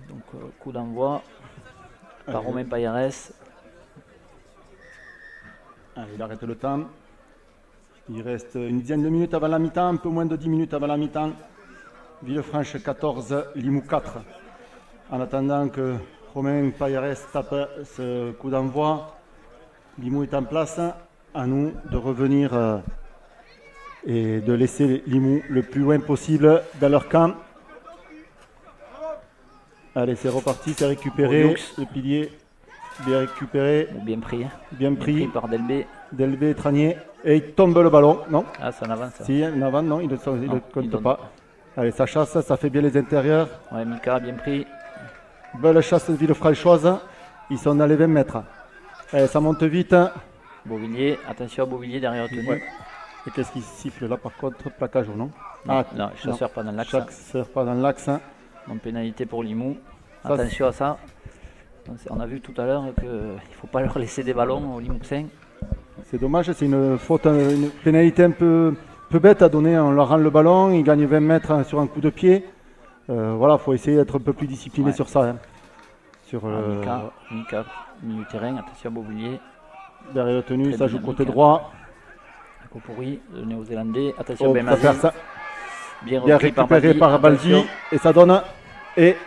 Donc coup d'envoi par Romain Payares. Il arrête le temps. Il reste une dizaine de minutes avant la mi-temps, un peu moins de 10 minutes avant la mi-temps. Villefranche 14, Limoux 4. En attendant que Romain Payares tape ce coup d'envoi, Limoux est en place. À nous de revenir et de laisser Limoux le plus loin possible dans leur camp. Allez, c'est reparti, c'est récupéré. Le pilier bien récupéré. Bien pris. Bien pris par Delbé. Delbé, Tranier. Et il tombe le ballon, non? Ah, c'est en avant ça. Si, en avant, non, il ne compte pas. Allez, ça chasse, ça fait bien les intérieurs. Ouais, Mika, bien pris. Belle chasse de Villefranchoise. Ils sont dans les 20 mètres. Allez, ça monte vite. Beauvillier, attention à Beauvillier derrière le tenue. Ouais. Et qu'est-ce qui siffle là par contre? Plaquage ou non? Non, chasseur pas dans l'axe. Chasseur pas dans l'axe. Donc pénalité pour Limoux. Attention à ça. On a vu tout à l'heure qu'il ne faut pas leur laisser des ballons aux Limouxins. C'est dommage, c'est une faute, une pénalité un peu bête à donner. On leur rend le ballon, ils gagnent 20 mètres sur un coup de pied. Voilà, il faut essayer d'être un peu plus discipliné sur ça. Hein. Sur Mika, milieu terrain, attention à Beauvillier. Derrière le tenue, ça joue côté droit. Opouri, le néo-zélandais. Attention, Belmaziz. Bien récupéré par Baldi. Et ça donne. Et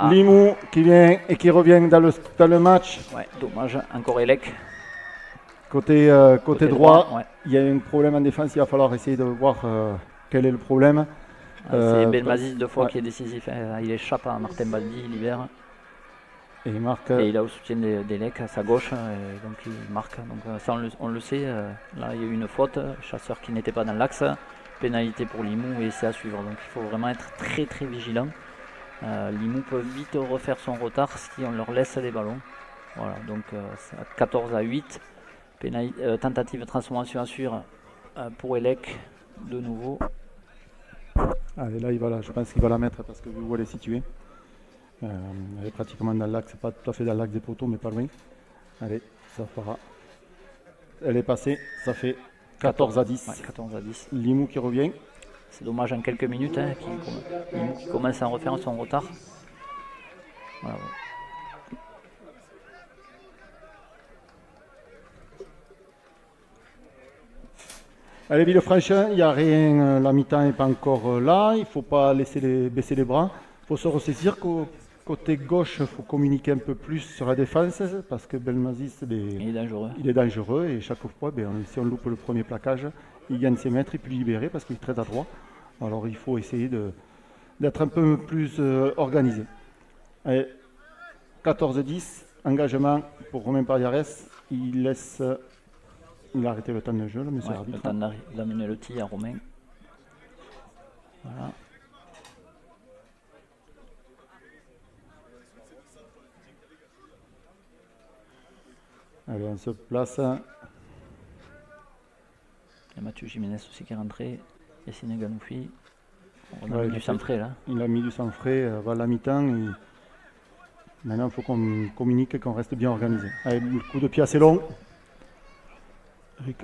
Limoux qui vient et qui revient dans le match. Ouais, dommage. Encore Elek. Côté droit, ouais. Il y a un problème en défense. Il va falloir essayer de voir quel est le problème. C'est Belmaziz 2 fois qui est décisif. Il échappe à Martin Baldi, il libère. Et il marque. Et il a au soutien d'Elek à sa gauche, donc il marque. Donc ça on le sait. Là il y a eu une faute, chasseur qui n'était pas dans l'axe. pénalité pour Limoux et c'est à suivre. Donc il faut vraiment être très très vigilant. Limoux peut vite refaire son retard si on leur laisse les ballons. Voilà, donc c'est à 14 à 8. Tentative de transformation à suivre pour Elec de nouveau. Allez, là, je pense qu'il va la mettre parce que vu où elle est située. Elle est pratiquement dans l'axe, pas tout à fait dans l'axe des poteaux, mais pas loin. Allez, ça fera. Elle est passée, ça fait 14 à 10. Ouais, 14 à 10. Limoux qui revient. C'est dommage en quelques minutes, hein, Limoux qui commence à refaire son retard. Voilà. Allez, Villefranche, il n'y a rien, la mi-temps n'est pas encore là, il ne faut pas laisser baisser les bras. Il faut se ressaisir qu'au côté gauche, il faut communiquer un peu plus sur la défense parce que Belmazis il est dangereux et chaque fois, si on loupe le premier plaquage, il gagne ses mètres, il peut libérer parce qu'il est très adroit. Alors il faut essayer d'être un peu plus organisé. Allez, 14-10, engagement pour Romain Pariares, il a arrêté le temps de jeu, monsieur l'arbitre. Il a mené le tir à Romain. Voilà. Allez, on se place. Il y a Mathieu Jiménez aussi qui est rentré. Yassine Ganoufi. On a mis du sang frais là. Il a mis du sang frais à la mi-temps. Maintenant, il faut qu'on communique et qu'on reste bien organisé. Allez, le coup de pied assez long.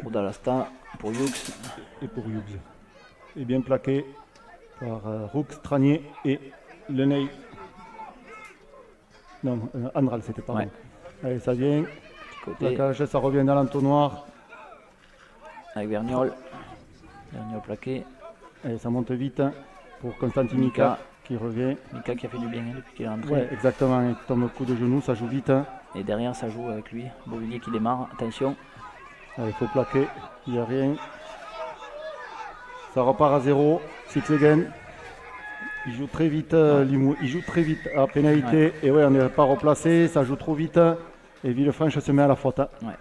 Pour Dalasta, pour Hughes. Et pour Hughes. Et bien plaqué par Roux, Tranier et Leney. Non, Andral, c'était pas bon. Allez, ça vient. Plaquage, ça revient dans l'entonnoir. Avec Vergnol. Vergnol plaqué. Allez, ça monte vite pour Constantin Mika qui revient. Mika qui a fait du bien depuis qu'il est rentré. Ouais, exactement. Il tombe coup de genou, ça joue vite. Et derrière, ça joue avec lui. Beauvillier qui démarre. Attention. Il faut plaquer, il n'y a rien. Ça repart à 0. Six again. Il joue très vite, Limoux. Il joue très vite à pénalité. Ouais. Et ouais, on n'est pas replacé, ça joue trop vite. Et Villefranche se met à la faute. Ouais.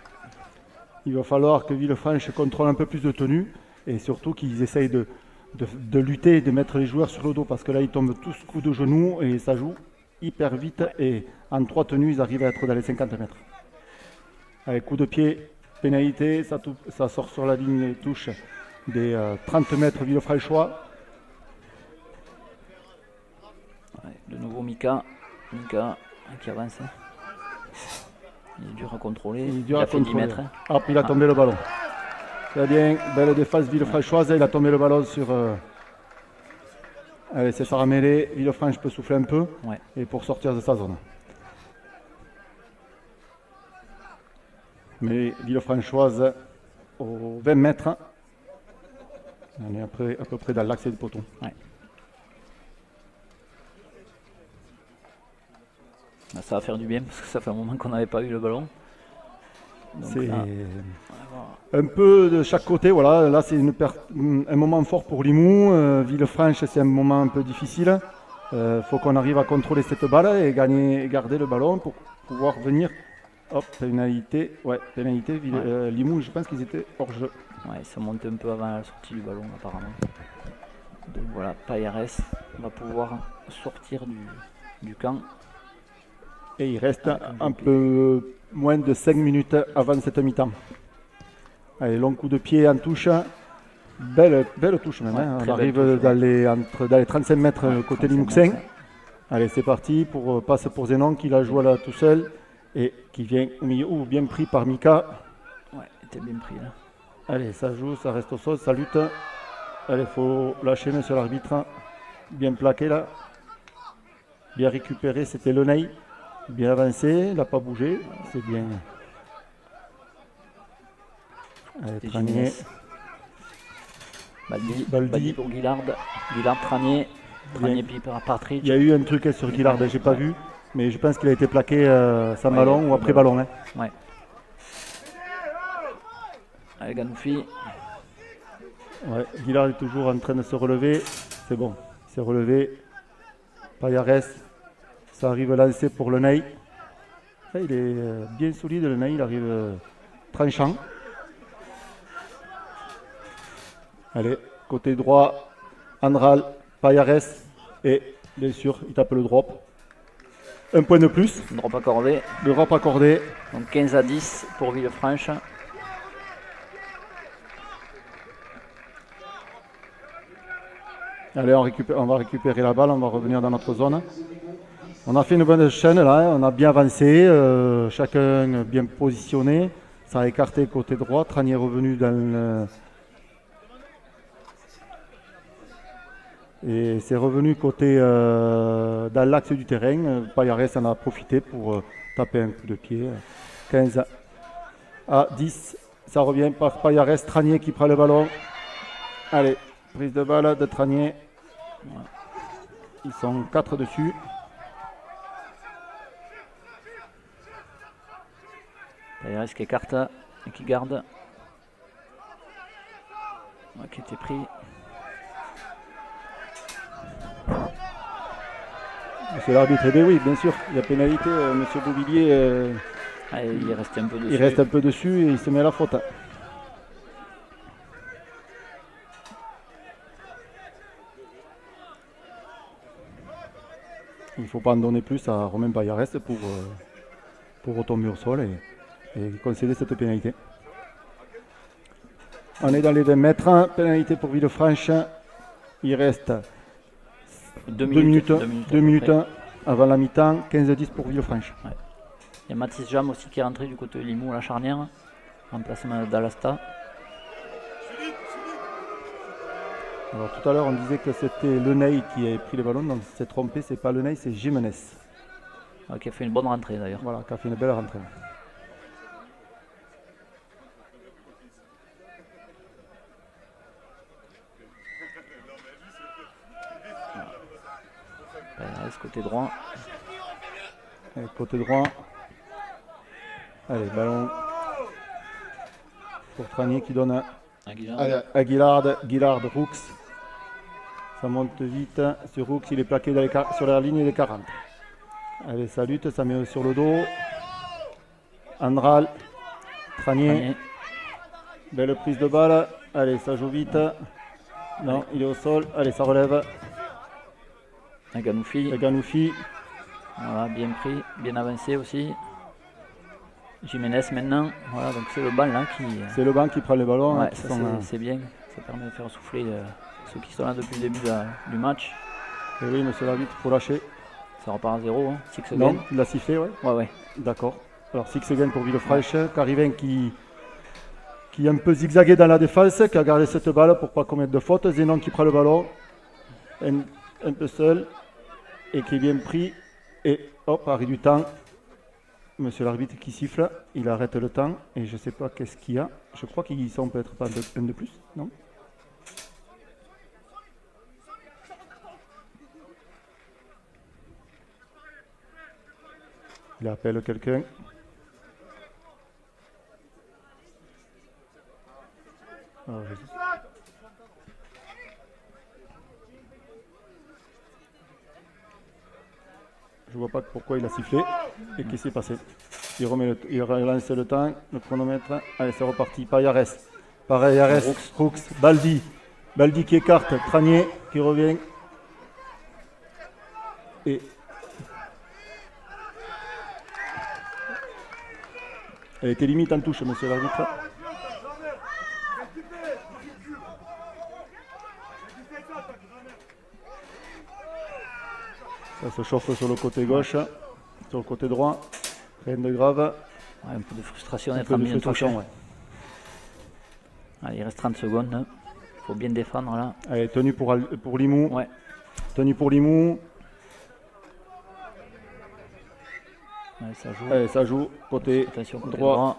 Il va falloir que Villefranche contrôle un peu plus de tenue. Et surtout qu'ils essayent de lutter, de mettre les joueurs sur le dos. Parce que là, ils tombent tous coup de genou et ça joue hyper vite. Et en 3 tenues, ils arrivent à être dans les 50 mètres. Allez, coup de pied. Pénalité, ça sort sur la ligne touche des 30 mètres Villefranchois. Ouais, de nouveau Mika qui avance. Il est dur à contrôler. Il a fait 10 mètres. Ah, puis il a tombé le ballon. Très bien, belle défense Villefranchoise. Il a tombé le ballon sur. Allez, c'est Sarah Mêlé. Villefranche peut souffler un peu et pour sortir de sa zone. Mais Villefranchoise aux 20 mètres. On est à peu près dans l'axe du poteau. Ouais. Ça va faire du bien parce que ça fait un moment qu'on n'avait pas eu le ballon. C'est un peu de chaque côté. Voilà, là c'est un moment fort pour Limoux. Villefranche, c'est un moment un peu difficile. Faut qu'on arrive à contrôler cette balle et garder le ballon pour pouvoir venir. Hop, pénalité. Ouais, pénalité. Limoux, je pense qu'ils étaient hors jeu. Ouais, ça monte un peu avant la sortie du ballon apparemment. Donc voilà, Payares va pouvoir sortir du camp. Et il reste un peu moins de 5 minutes avant cette mi-temps. Allez, long coup de pied en touche. Belle touche même. Hein. On arrive dans les 35 mètres côté Limouxin. Allez, c'est parti. Passe pour Zénon qui la joue là tout seul. Et qui vient au milieu, bien pris par Mika. Ouais, il était bien pris là. Allez, ça joue, ça reste au sol, ça lutte. Allez, il faut lâcher monsieur l'arbitre. Bien plaqué là. Bien récupéré, c'était Leney. Bien avancé, il n'a pas bougé. C'est bien. Allez, Tranier. Baldi pour Guillard. Guillard, Tranier. Tranier puis Partridge. Il y a eu un truc sur Guillard, j'ai pas vu. Mais je pense qu'il a été plaqué sans ballon ou après ballon. Hein. Ouais. Allez, Ganoufi. Ouais, Guillard est toujours en train de se relever. C'est bon, il s'est relevé. Payares, ça arrive lancé pour le Ney. Il est bien solide, le Ney, il arrive tranchant. Allez, Côté droit, Andral, Payares et bien sûr, il tape le drop. Un point de plus. Drop accordé. Le drop accordé. Donc 15-10 pour Villefranche. Allez, on va récupérer la balle, on va revenir dans notre zone. On a fait une bonne chaîne là, on a bien avancé, chacun bien positionné. Ça a écarté côté droit, Tranier est revenu dans le... Et c'est revenu côté dans l'axe du terrain. Payares en a profité pour taper un coup de pied. 15 à 10, ça revient par Payares, Tranier qui prend le ballon. Allez, prise de balle de Tranier. Ils sont 4 dessus. Payares qui écarte et qui garde. Qui était pris. Monsieur l'arbitre, eh bien oui, bien sûr, il y a pénalité. Monsieur Beauvillier, il reste un peu dessus. Il reste un peu dessus et il se met à la faute. Il ne faut pas en donner plus à Romain Payares pour retomber au sol et concéder cette pénalité. On est dans les 20 mètres, pénalité pour Villefranche. Il reste 2 minutes avant la mi-temps, 15-10 pour Villefranche. Ouais. Il y a Mathis Jam aussi qui est rentré du côté de Limoux, la charnière, remplacement d'Alasta. Alors tout à l'heure on disait que c'était Leney qui avait pris les ballons, donc c'est trompé, c'est pas Leney, c'est Jimenez. Qui a fait une bonne rentrée d'ailleurs. Voilà, qui a fait une belle rentrée. Côté droit. Et côté droit. Allez, ballon pour Tranier qui donne à Guillard, Roux. Ça monte vite sur Roux, il est plaqué sur la ligne des 40. Allez, ça lutte, ça met sur le dos. Andral, Tranier. Belle prise de balle. Allez, ça joue vite. Non, il est au sol. Allez, ça relève. Ganoufi. Voilà, bien pris, bien avancé aussi. Jiménez maintenant. Voilà, donc c'est le banc là qui. C'est le banc qui prend le ballon. Ouais, c'est bien. Ça permet de faire souffler ceux qui sont là depuis le début du match. Et oui, monsieur l'arbitre, il faut lâcher. Ça repart à 0. Six non, il a sifflé, ouais. Ouais. D'accord. Alors Six again pour Villefranche. Carivin qui est un peu zigzagué dans la défense, qui a gardé cette balle pour pas commettre de faute. Zénon qui prend le ballon. Un peu seul. Et qui est bien pris. Et hop, arrive du temps. Monsieur l'arbitre qui siffle, il arrête le temps. Et je ne sais pas qu'est-ce qu'il y a. Je crois qu'ils sont peut-être pas un de plus, non? Il appelle quelqu'un. Je vois pas pourquoi il a sifflé et qu'est-ce qui s'est passé. Il relance le temps, le chronomètre. Allez, c'est reparti. Payares, Roux, Baldi qui écarte, Tranier qui revient. Et elle était limite en touche, monsieur l'arbitre. Ça se chauffe sur le côté gauche, sur le côté droit. Rien de grave. Ouais, un peu de frustration d'être en milieu de touche. Ouais. Allez, il reste 30 secondes. Il faut bien défendre là. Allez, tenue pour Limoux. Ouais. Tenue pour Limoux. Ouais, ça joue. Allez, ça joue. Côté droit.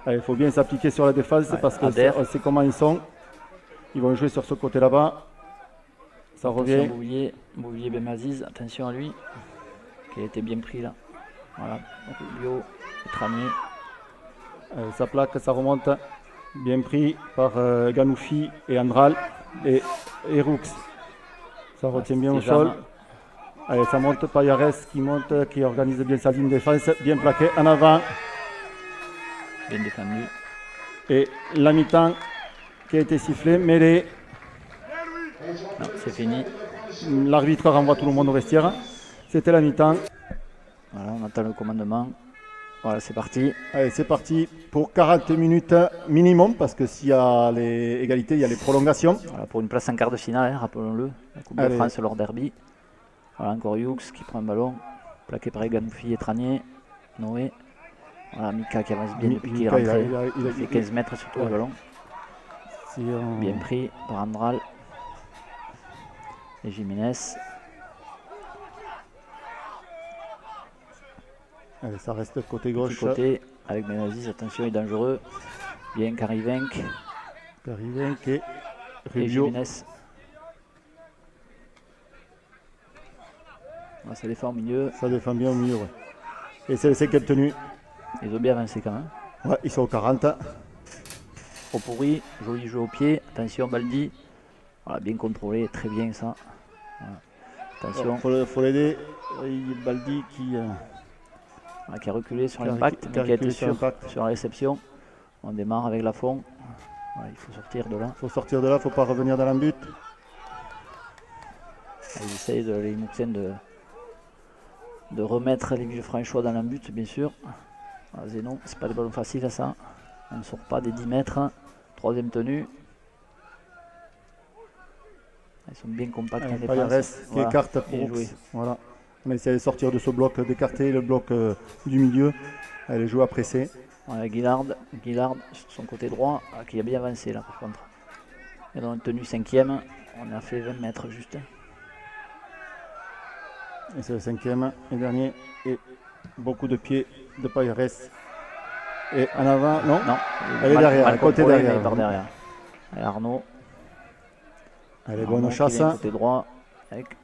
Allez, il faut bien s'appliquer sur la défense parce qu'on sait comment ils sont. Ils vont jouer sur ce côté là-bas. Ça revient. Bouvillier Bemaziz, attention à lui, qui a été bien pris là. Voilà, Rubio, Tranier. Sa plaque, ça remonte. Bien pris par Ganoufi et Andral et Roux. Ça retient bien au sol. Allez, ça monte Payares qui organise bien sa ligne de défense. Bien plaqué en avant. Bien défendu. Et la mi-temps qui a été sifflée, mêlée. Non, c'est fini. L'arbitre renvoie tout le monde au vestiaire. C'était la mi-temps. Voilà, on attend le commandement. Voilà, c'est parti. Allez, c'est parti pour 40 minutes minimum, parce que s'il y a les égalités, il y a les prolongations. Voilà, pour une place en quart de finale, hein, rappelons-le. La Coupe de France, leur derby. Voilà, encore Hughes qui prend un ballon. Plaqué par Ganoufi et Tranier. Noé. Voilà, Mika qui avance bien depuis qu'il est rentré. Il fait 15 mètres sur tout le ballon. Bien pris par Andral. Et Jiménez. Allez, ça reste côté gauche. Côté avec Benaziz, attention, il est dangereux. Bien Karivenk. Et Jiménez. Ça défend au milieu. Ça défend bien au milieu, ouais. Et c'est quelle tenue? Ils ont bien avancé quand même. Ouais, ils sont au 40. Au pourri, joli jeu au pied. Attention, Baldi. Voilà, bien contrôlé, très bien ça. Voilà. Attention. Faut l'aider. Baldi qui a reculé sur l'impact, mais qui a été sûr sur la réception. On démarre avec Lafont. Voilà, il faut sortir de là. Il faut sortir de là, il ne faut pas revenir dans l'embut. Ils essayent les Mouxens de remettre les Villefranchois dans l'embut, bien sûr. Voilà, Zénon, c'est pas des ballons faciles à ça. On ne sort pas des 10 mètres. Troisième tenue. Ils sont bien compacts en défense. Qui écarte pour jouer. Voilà. On essaie de sortir de ce bloc, d'écarter le bloc du milieu. Elle est jouée à presser. Voilà, Guillard sur son côté droit, qui a bien avancé là par contre. Et dans la tenue 5e, on a fait 20 mètres juste. Et c'est le 5e et dernier. Et beaucoup de pieds de Payares. Et en avant, non, elle est derrière, à côté derrière. Par derrière. Et Arnaud. Elle est bonne chasse. Côté droit, avec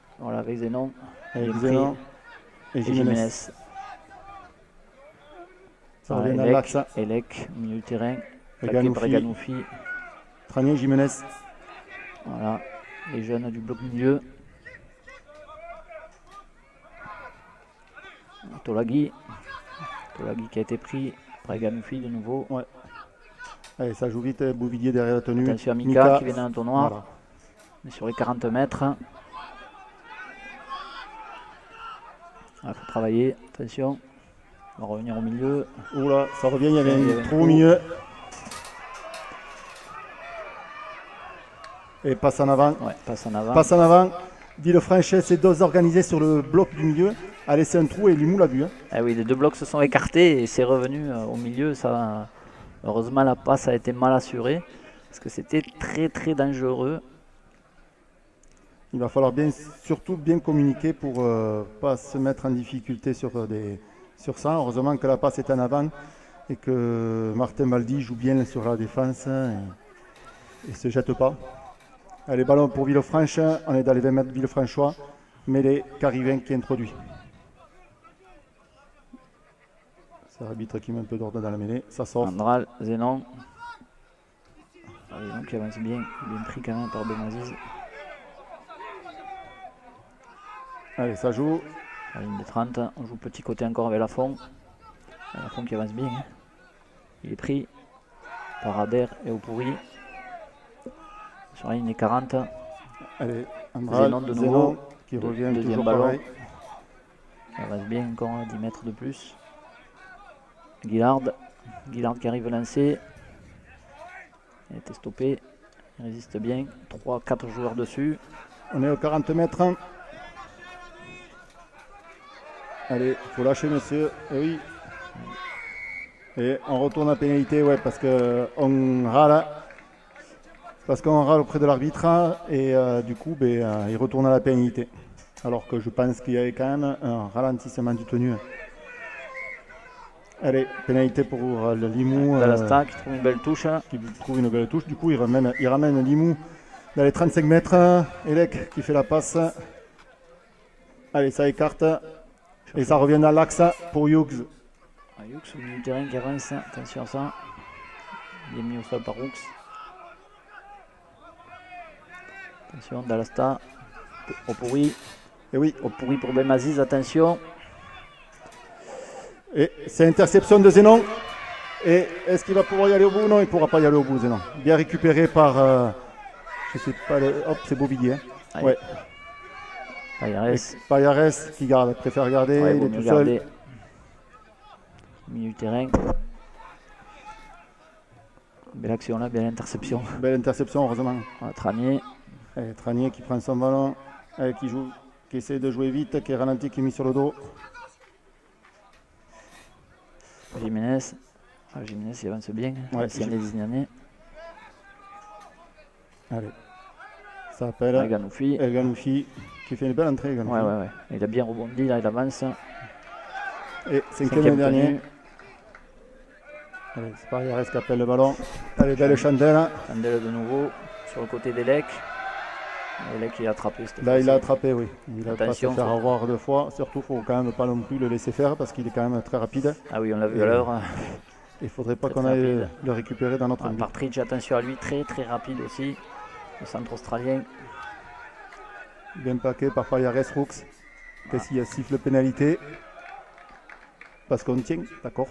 Zénon. Avec Zénon et Jiménez. Ça revient dans l'axe. Elec, milieu du terrain. Plaqué par Ganoufi. Tranier, Jiménez. Voilà, les jeunes du bloc milieu. Tolagui qui a été pris par Ganoufi de nouveau. Ouais. Allez, ça joue vite, Bouvillier derrière la tenue. Attention à Mika qui vient dans un tournoi. Voilà. On est sur les 40 mètres. Il faut travailler, attention. On va revenir au milieu. Oula, ça revient, il y avait un trou au milieu. Et passe en avant. Ouais, passe en avant. Passe en avant. Villefranche s'est désorganisé sur le bloc du milieu, a laissé un trou et Limoux l'a vu. Ah oui, les deux blocs se sont écartés et c'est revenu au milieu. Ça, heureusement, la passe a été mal assurée parce que c'était très très dangereux. Il va falloir surtout bien communiquer pour ne pas se mettre en difficulté sur ça. Heureusement que la passe est en avant et que Martin Baldi joue bien sur la défense et ne se jette pas. Allez, ballon pour Villefranche, on est dans les 20 mètres Villefranchois, mêlée Karivenk qui introduit. C'est l'arbitre qui met un peu d'ordre dans la mêlée, ça sort. Andral, Zénon. Zénon qui avance bien pris quand même par Benaziz. Allez, ça joue. À la ligne de 30, on joue petit côté encore avec Lafont. Lafont qui avance bien. Hein. Il est pris par Ader et Opouri. Sur la ligne des 40. Allez, Zénon de nouveau. Qui revient toujours ballon. Pareil. Il avance bien encore à 10 mètres de plus. Guillard qui arrive lancé. Il a été stoppé. Il résiste bien. 3-4 joueurs dessus. On est aux 40 mètres. Allez, il faut lâcher monsieur. Et oui. Et on retourne à pénalité, ouais, parce qu'on râle. Parce qu'on râle auprès de l'arbitre et du coup, il retourne à la pénalité. Alors que je pense qu'il y avait quand même un ralentissement du tenu. Allez, pénalité pour le Limoux. Dalasta qui trouve une belle touche. Du coup, il ramène Limoux dans les 35 mètres. Elec qui fait la passe. Allez, ça écarte. Et ça revient dans l'axe pour Hughes. Hughes au milieu du terrain qui avance. Attention à ça. Il est mis au sol par Hughes. Attention, Dalasta. Au pourri. Et oui. Au pourri pour Benaziz, attention. Et c'est interception de Zénon. Et est-ce qu'il va pouvoir y aller au bout? Non, il ne pourra pas y aller au bout, Zénon. Bien récupéré par Je sais pas, hop, c'est Beauvilliers. Hein. Allez. Ouais. Payares. Payares qui garde, préfère garder, Ouais, il vaut est mieux tout seul. garder. Milieu du terrain. Belle action là, belle interception. Belle interception, heureusement. Voilà, Tranier. Allez, Tranier qui prend son ballon, allez, qui joue, qui essaie de jouer vite, qui est ralenti, qui est mis sur le dos. Jiménez. Ah, Jiménez il avance bien. Ouais, C'est les derniers. Allez, ça appelle El Ganoufi. El Ganoufi qui fait une belle entrée. Ouais. Il a bien rebondi, là il avance. Et cinquième Cinquième et dernier. tenue. Allez, c'est Payares qui appelle le ballon. Allez, belle chandelle. Chandelle de nouveau sur le côté d'Elec. Elec il a attrapé cette Là, il fois-ci. a attrapé, oui. Il a pas se Attention, faire faut- avoir deux fois. Surtout, il ne faut quand même pas non plus le laisser faire parce qu'il est quand même très rapide. Ah oui, on l'a vu à l'heure. Il ne faudrait pas Très, qu'on très aille rapide. le récupérer dans notre Ah, but. Partridge, attention à lui, très très rapide aussi. Le centre australien. Bien paqué par Payares Rooks. Qu'est-ce qu'il y a? Siffle pénalité. Parce qu'on tient, d'accord.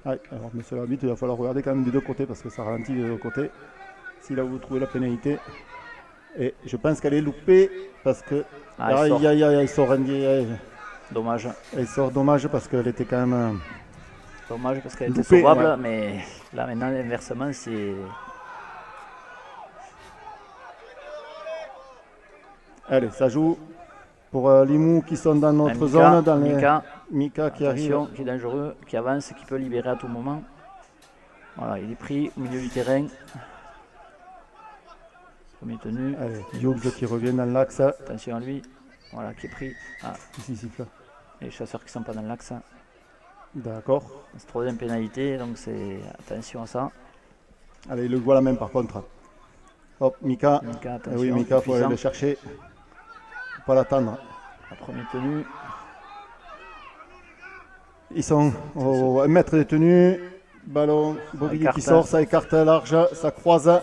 Ouais, alors, monsieur l'arbitre, il va falloir regarder quand même des deux côtés parce que ça ralentit des deux côtés. Si là vous trouvez la pénalité. Et je pense qu'elle est loupée parce que. Ah, il sort. Il sort, Dommage. il sort dommage parce qu'elle était quand même. Dommage parce qu'elle était Loupé, sauvable, ouais. mais là maintenant l'inversement c'est. Allez, ça joue pour Limoux qui sont dans notre Mika, zone. Dans les... Mika, Mika qui arrive. attention, qui est dangereux, qui avance, qui peut libérer à tout moment. Voilà, il est pris au milieu du terrain. Premier tenu. Allez, Hughes qui revient dans l'axe. Attention à lui. Voilà, qui est pris. Ah, Ici, siffle. les chasseurs qui sont pas dans l'axe. D'accord. C'est troisième pénalité, donc c'est attention à ça. Allez, il le voit la même par contre. Hop, Mika. Mika, Eh attention. oui, Mika, il faut aller puissant. le chercher. Faut pas l'attendre. La première tenue. Ils sont au 1 mètre de tenue. Ballon, Bovillier qui écarte. sort, ça écarte large, ça croise.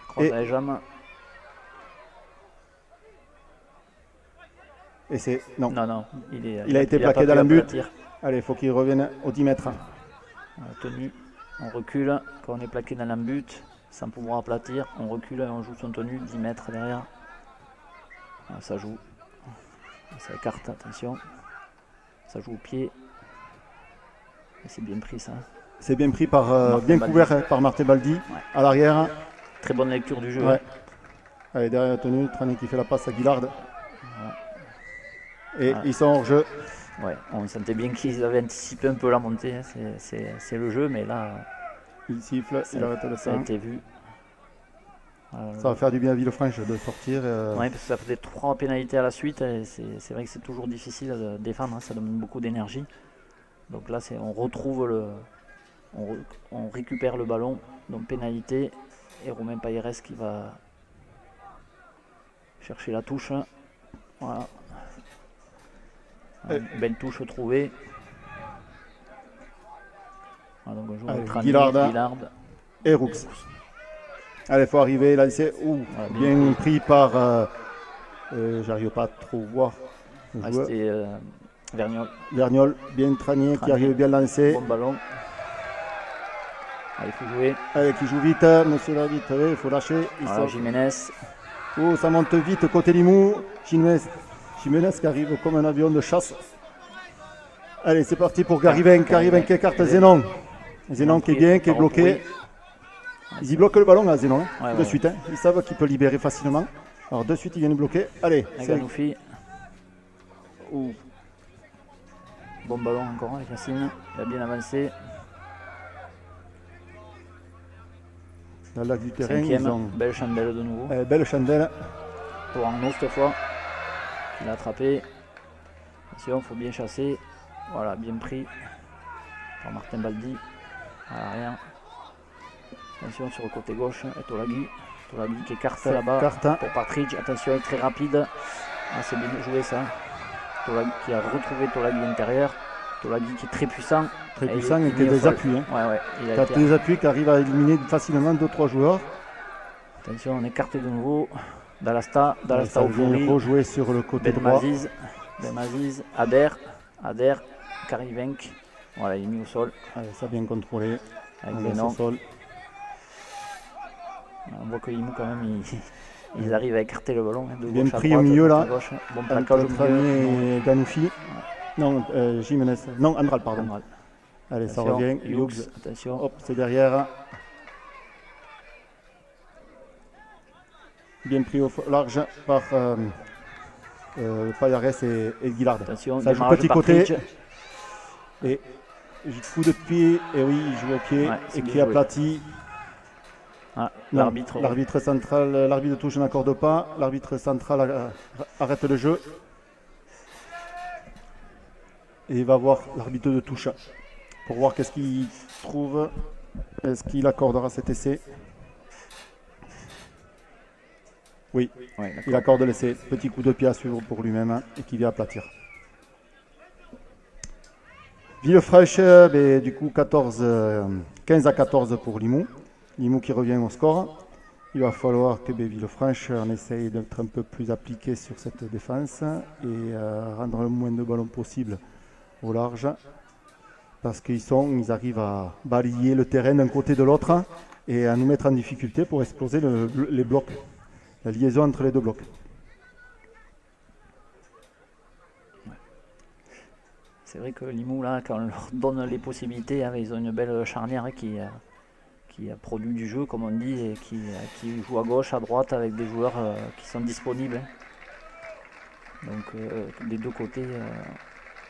Croise Et- les jambes. Et c'est. Non. Non, Il a été pas plaqué pu dans le but. aplatir. Allez, il faut qu'il revienne aux 10 mètres. Tenue, on recule. Quand on est plaqué dans l'embut, sans pouvoir aplatir, on recule et on joue son tenue 10 mètres derrière. Ah, ça joue. Ça écarte, attention. Ça joue au pied. Et c'est bien pris ça. C'est bien pris par. Martin Bien Baldi. couvert par Martin Baldi. À l'arrière. Très bonne lecture du jeu. Ouais. Allez, derrière la tenue, Tranier qui fait la passe à Guillard. Et Voilà. ils sont hors jeu. Ouais, on sentait bien qu'ils avaient anticipé un peu la montée. Hein. C'est le jeu, mais là, Il siffle, il arrête le ça a temps. été vu. Voilà, Ça va faire du bien à Villefranche de sortir. ouais, parce que ça faisait 3 pénalités à la suite. Et c'est vrai que c'est toujours difficile de défendre. Hein. Ça demande beaucoup d'énergie. Donc là, on retrouve on récupère le ballon. Donc pénalité. Et Romain Payeres qui va chercher la touche. Voilà. Belle touche trouvée. Voilà, donc on joue Allez, avec Tranier, Guillard. Guillard. Et Roux. Allez, il faut arriver. Là, c'est Voilà, bien pris par. J'arrive pas à trop voir. le Ah, joueur. c'était Vergnol. Vergnol, bien Tranier qui Tranier. arrive bien lancé. Bon ballon. Allez, il faut jouer. Allez, qui joue vite, monsieur l'arbitre. Il faut lâcher. Il Voilà, sort. Jiménez. Oh, ça monte vite côté Limoux. Jiménez qui arrive comme un avion de chasse. Allez, c'est parti pour Gariven. Gariven qui écarte Zénon. Zénon qui est bien, qui est bloqué. Ils y bloquent le ballon là, Zénon. Ouais, De ouais. suite, hein. Ils savent qu'il peut libérer facilement. Alors de suite, ils viennent bloquer. Allez, c'est Ganoufi. Bon ballon encore avec Yacine. Il a bien avancé. dans l'axe du terrain. Cinquième. Ils ont Belle chandelle de nouveau. belle chandelle. Pour Arnaud cette fois. Il a attrapé. Attention, il faut bien chasser. Voilà, bien pris par Martin Baldi. À l'arrière. Attention sur le côté gauche. Et Tolagui. Tolagui qui écarte là-bas. Carte. Pour Partridge. Attention, il est très rapide. Ah, c'est bien joué ça. Tolagui qui a retrouvé Tolagui intérieur. Tolagui qui est très puissant. Très Et puissant il et qui a est au des sol. appuis. Hein. Ouais, il a Qui a été- des appuis qui arrivent à éliminer facilement 2-3 joueurs. Attention, on est écarté de nouveau. Dalasta Ça au vient pourri. rejouer sur le côté droit. Belmaziz, Ader, Karivenk. Voilà, il est mis au sol Allez, ça bien contrôlé. avec On les laisse au noms. sol. On voit que Limou quand même, Ils arrivent à écarter le ballon. De Bien gauche à pris droite, au milieu là. gauche. Bon plaquage au Entre milieu. Tranier et Ganoufi. Non, Jiménez. Non, Andral, pardon. Andral. Allez, ça Attention, revient. Hughes, Hughes. attention. Hop, c'est derrière. Bien pris au large par Payares et Guillard. Attention, Ça joue démarrage petit par côté. Fridge. Et coup de pied. Et oui, il joue au pied. Ouais, c'est et bien qui joué. aplatit. Ah, Non, l'arbitre. l'arbitre central, l'arbitre de touche n'accorde pas. L'arbitre central arrête le jeu. Et il va voir l'arbitre de touche pour voir qu'est-ce qu'il trouve. Est-ce qu'il accordera cet essai? Oui, Ouais, d'accord. il accorde l'essai. Petit coup de pied à suivre pour lui-même hein, et qui vient aplatir. Villefranche, du coup 15 à 14 pour Limoux. Limoux qui revient au score. Il va falloir que Villefranche en essaye d'être un peu plus appliqué sur cette défense et rendre le moins de ballons possible au large. Parce qu'ils arrivent à balayer le terrain d'un côté de l'autre et à nous mettre en difficulté pour exploser les blocs, la liaison entre les deux blocs. C'est vrai que Limoux, là, quand on leur donne les possibilités, hein, ils ont une belle charnière qui a produit du jeu, comme on dit, et qui joue à gauche, à droite, avec des joueurs qui sont disponibles. Donc, des deux côtés,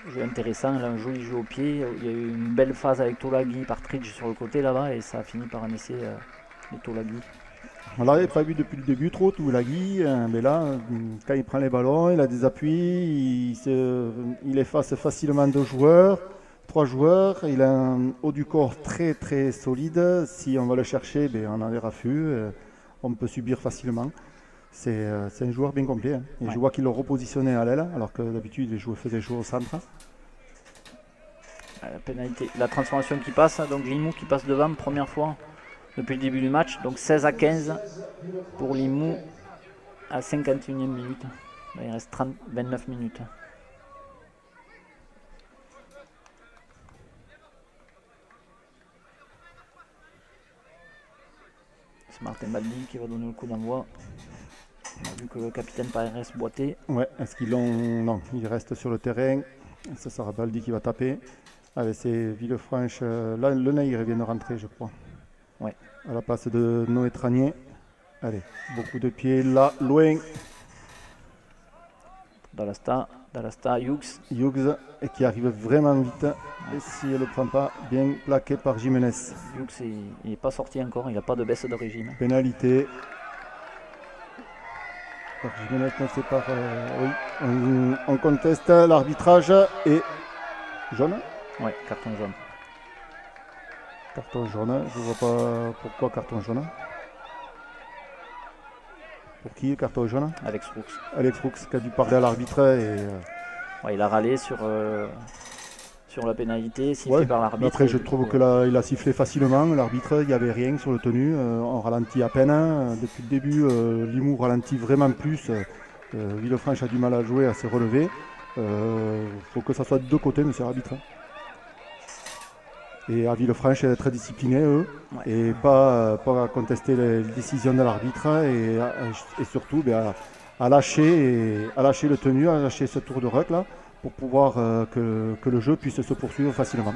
jeu intéressant. Là, un joli jeu au pied. Il y a eu une belle phase avec Tolagui, Partridge sur le côté là-bas, et ça a fini par un essai de Tolagui. On l'avait pas vu depuis le début trop, Toulagui, mais là, quand il prend les ballons, il a des appuis, il efface facilement 3 joueurs, il a un haut du corps très très solide. Si on va le chercher, on a les raffus, on peut subir facilement. C'est un joueur bien complet. Hein. Et je vois qu'il l'a repositionné à l'aile, alors que d'habitude il faisait jouer au centre. La pénalité, la transformation qui passe, donc Limoux qui passe devant, première fois depuis le début du match, donc 16 à 15 pour Limoux à 51e minute. Il reste 29 minutes. C'est Martin Baldi qui va donner le coup d'envoi. On a vu que le capitaine Paredes boitait. Ouais, est-ce qu'ils l'ont? Non, il reste sur le terrain. Ça sera Baldi qui va taper. Allez, c'est Villefranche. Là, Le Naïr vient de rentrer, je crois. Ouais. À la place de Noé Tranier. Allez, beaucoup de pieds là, loin. Dalasta, Hughes. Hughes, et qui arrive vraiment vite. Et si elle ne le prend pas, bien plaqué par Jiménez. Hughes, il n'est pas sorti encore, il n'a pas de baisse de régime. Pénalité. Par Jiménez, non, c'est par. Oui, on conteste l'arbitrage et. Jaune? Ouais, carton jaune. Carton jaune, je vois pas pourquoi carton jaune. Pour qui le carton jaune? Alex Brooks. Alex Brooks qui a dû parler à l'arbitre et. Ouais, il a râlé sur la pénalité sifflée Ouais, par l'arbitre. après je trouve que là, il a sifflé facilement, l'arbitre, il n'y avait rien sur le tenu, on ralentit à peine. Depuis le début, Limoux ralentit vraiment plus. Villefranche a du mal à jouer, à se relever. Faut que ça soit de deux côtés, monsieur l'arbitre. Et à Villefranche, être discipliné, eux, Ouais. et pas contester les décisions de l'arbitre, et surtout à lâcher le tenu, à lâcher ce tour de ruck là, pour pouvoir que le jeu puisse se poursuivre facilement.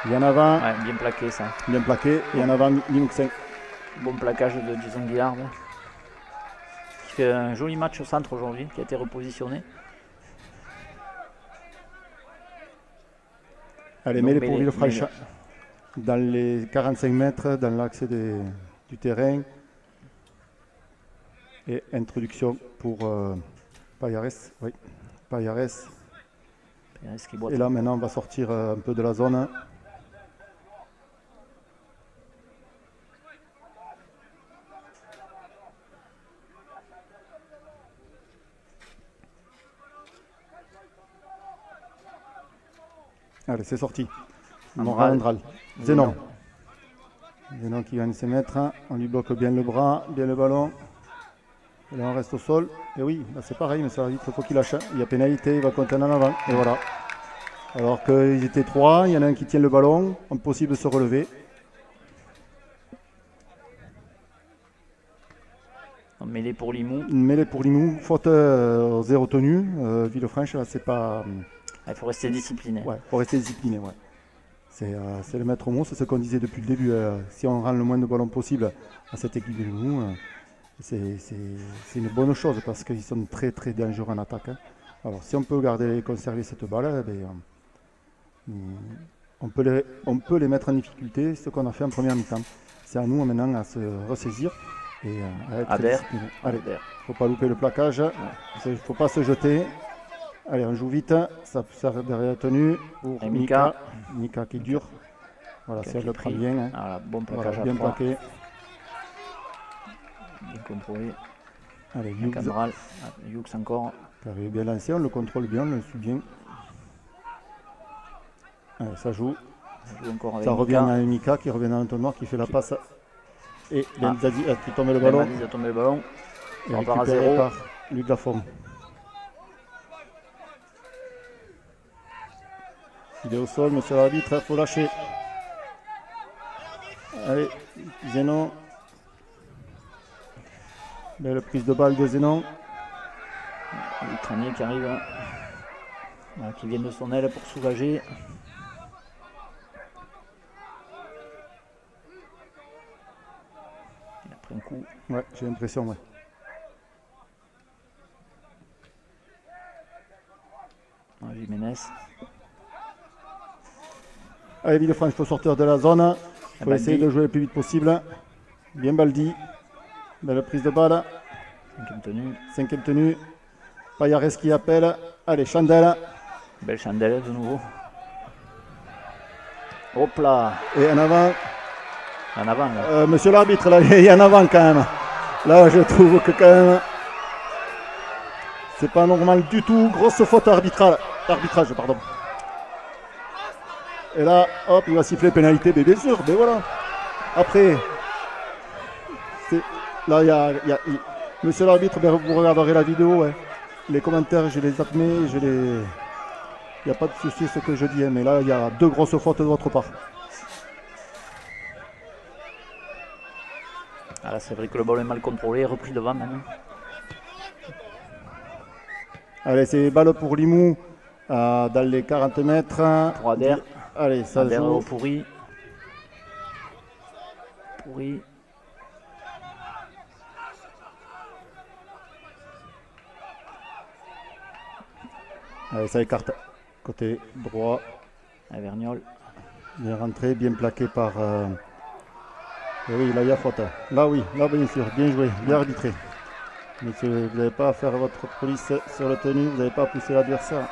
Il y en avant, Ouais, bien plaqué ça. bien plaqué, et en avant Limoux. Bon plaquage de Jason Guillard. Qui fait un joli match au centre aujourd'hui, qui a été repositionné. Allez, Donc, mêlée pour Villefranche dans les 45 mètres, dans l'axe du terrain. Et introduction pour Payares. Oui, Payares. Qui boite. Et là, maintenant, on va sortir un peu de la zone. Allez, c'est sorti. Andral. Zénon. Zénon qui vient de se mettre. On lui bloque bien le bras, bien le ballon. Et là, on reste au sol. Et oui, là, c'est pareil, mais ça va vite, il faut qu'il lâche. Il y a pénalité, il va compter en avant. Et voilà. Alors qu'ils étaient 3, il y en a un qui tient le ballon. Impossible de se relever. mêlée pour Limoux. Une mêlée pour Limoux, faute zéro tenue. Villefranche, là, c'est pas. Il faut rester discipliné. Ouais, faut rester discipliné, ouais. C'est le maître mot, c'est ce qu'on disait depuis le début. Si on rend le moins de ballons possible à cette équipe de Limoux, c'est une bonne chose parce qu'ils sont très très dangereux en attaque. Hein. Alors si on peut conserver cette balle, on peut les mettre en difficulté, ce qu'on a fait en première mi-temps. C'est à nous maintenant à se ressaisir et à être discipliné. Allez, il ne faut pas louper le plaquage, il ne faut pas se jeter. Allez, on joue vite, ça sert derrière la tenue pour Mika. Mika qui dure. Voilà, ça le prend bien. Hein. Voilà, bon plaquage voilà, bien plaqué. Bien contrôlé. Allez, Hughes encore. Qui arrive bien lancé, on le contrôle bien, on le suit bien. Allez, ça joue. Encore ça revient à Mika qui revient dans l'entonnoir, qui fait la passe. Et Benzadi qui tombe le ballon. Benzadi a tombé le ballon. Et récupéré par Luc Lafont. Il est au sol, monsieur l'arbitre, il faut lâcher. Allez, Zénon. Belle prise de balle de Zénon. Le Tranier qui arrive, voilà, qui vient de son aile pour soulager. Il a pris un coup. Ouais, j'ai l'impression, ouais. Jiménez. Allez, Villefranche, il faut sortir de la zone. Il faut essayer de jouer le plus vite possible. Bien Baldi. Belle prise de balle. Cinquième tenue. Payares qui appelle. Allez, Chandelle. Belle Chandelle de nouveau. Hop là. Et en avant. En avant là. Monsieur l'arbitre, là, il y en avant quand même. Là, je trouve que quand même. C'est pas normal du tout. Grosse faute arbitrage, pardon. Et là, hop, il va siffler pénalité, mais bien sûr, mais voilà. Après, là, il y a monsieur l'arbitre, vous regarderez la vidéo, ouais. Les commentaires, je les admets, il n'y a pas de souci ce que je dis, hein, mais là, il y a deux grosses fautes de votre part. Ah là, c'est vrai que le ballon est mal contrôlé, repris devant même. Allez, c'est balle pour Limoux dans les 40 mètres. Pour Ader. Allez, ça Ader joue. au Pourri. Allez, ça écarte. Côté droit. Vergnol. Bien rentré, bien plaqué par... Et oui, là, il y a faute. Là, oui, là, bien sûr. Bien joué, bien arbitré. Monsieur, vous n'avez pas à faire votre police sur la tenue, vous n'avez pas à pousser l'adversaire.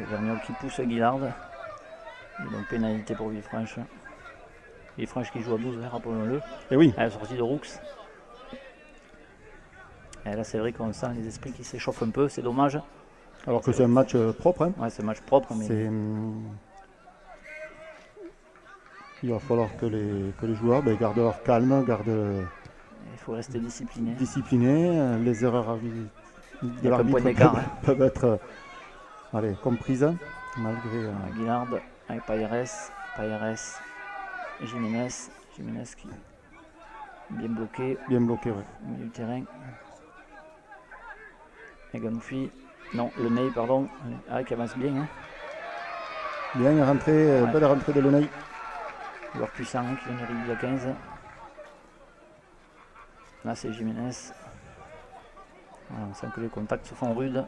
Vergnol qui pousse Guillard. Et donc pénalité pour Villefranche. Villefranche qui joue à 12, rappelons-le. Et oui. À la sortie de Roux. Et là, c'est vrai qu'on sent les esprits qui s'échauffent un peu, c'est dommage. Alors que c'est un match propre. Hein. Ouais, c'est un match propre. Mais... Il va falloir que les joueurs gardent leur calme, il faut rester discipliné. Les erreurs de l'arbitre peuvent être comprises malgré... Guillard avec Payares, Jiménez qui bien bloqué. Bien bloqué, oui. Au milieu du terrain. Et Ganoufi, non, Le Ney, pardon, qui avance bien. Hein. Bien rentré, belle rentrée de Le Ney. Joueur puissant qui vient d'arriver à 15. Là c'est Jiménez. Voilà, on sent que les contacts se font rudes.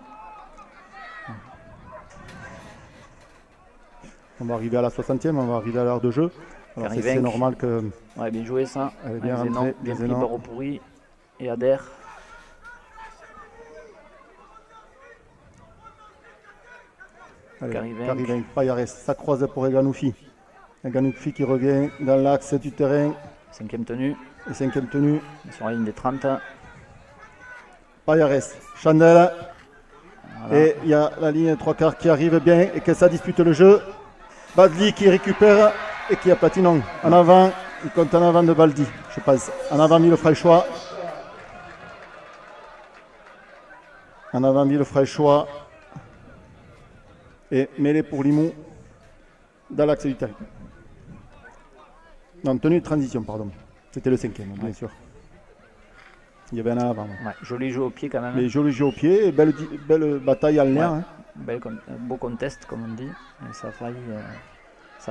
On va arriver à la 60e, on va arriver à l'heure de jeu. Alors c'est normal que... Ouais, bien joué ça. Elle est bien rentrée. Bien pris par Opouri et Ader. Carivenc, Payares, ça croise pour Eganoufi. Eganoufi qui revient dans l'axe du terrain. Cinquième tenue. Et cinquième tenue. Sur la ligne des 30. Payares, Chandelle. Voilà. Et il y a la ligne 3/4 qui arrive bien et que ça dispute le jeu. Badli qui récupère et qui a Platinon. En avant, il compte en avant de Baldi, je pense. En avant, Villefranchois. En avant, Villefranchois. Et mêlée pour Limoux dans l'axe du terrain. Non, tenue de transition, pardon. C'était le cinquième, bien sûr. Il y avait un avant. Ouais, joli jeu au pied quand même. Mais joli jeu au pied, belle bataille en l'air. Ouais. Hein. Beau contest comme on dit. Et ça a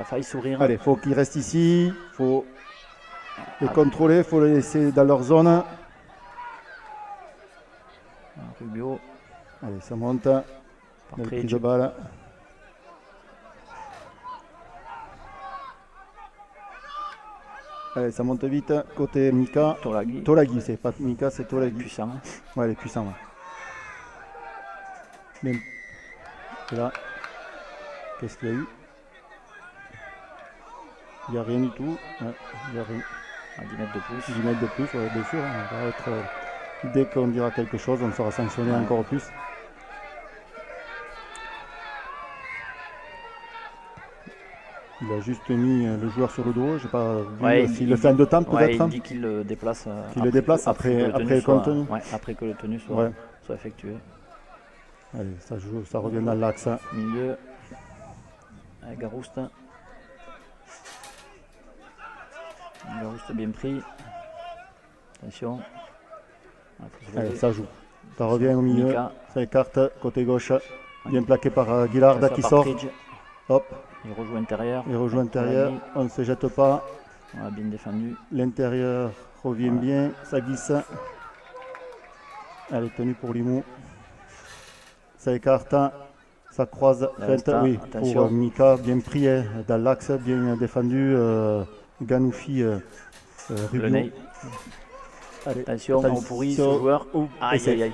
failli sourire. Allez, faut qu'ils restent ici. Faut les contrôler, faut les laisser dans leur zone. Rubio. Allez, ça monte. Belle prise de balle. Allez, ça monte vite. Côté Mika. Tolagi, c'est pas Mika, c'est Tolagi. Puissant. Ouais, il est puissant. Ouais. Mais là, qu'est-ce qu'il y a eu? Il n'y a rien du tout. Ouais, il y a rien. À 10 mètres de plus. 10 mètres de plus, ouais, bien sûr. On va être, dès qu'on dira quelque chose, on sera sanctionné encore plus. Il a juste mis le joueur sur le dos. J'ai pas vu s'il le fait en 2 temps peut-être. Il dit qu'il le déplace. Après que le tenu soit effectué. Allez, ça revient dans l'axe. Milieu. Avec Garouste. Garouste bien pris. Attention. Allez, ça joue. Ça revient au milieu. Mika. Ça écarte côté gauche. Bien plaqué par Guillard qui sort. Hop. Il rejoue intérieur. On ne se jette pas. On a bien défendu. L'intérieur revient bien. Ça glisse. Elle est tenue pour Limoux. Ça écarte. Ça croise. Oui, pour Mika. Bien pris dans l'axe. Bien défendu. Ganoufi. Rubio. Allez, attention, on pourrit ce joueur. Aïe,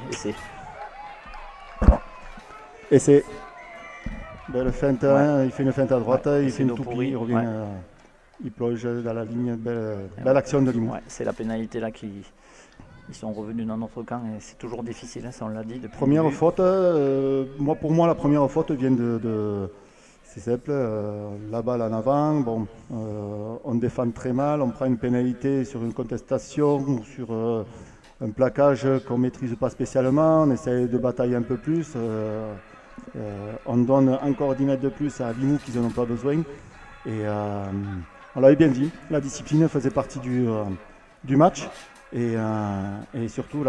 essai. Belle feinte, il fait une feinte à droite, il fait une toupie, il revient, il plonge dans la ligne, belle action de Limoux. C'est la pénalité là qui ils sont revenus dans notre camp et c'est toujours difficile, ça on l'a dit. Première faute, pour moi la première faute vient c'est simple, la balle en avant, bon, on défend très mal, on prend une pénalité sur une contestation ou sur un plaquage qu'on ne maîtrise pas spécialement, on essaie de batailler un peu plus. On donne encore 10 mètres de plus à Limoux qu'ils n'en ont pas besoin. Et on l'avait bien dit, la discipline faisait partie du match et surtout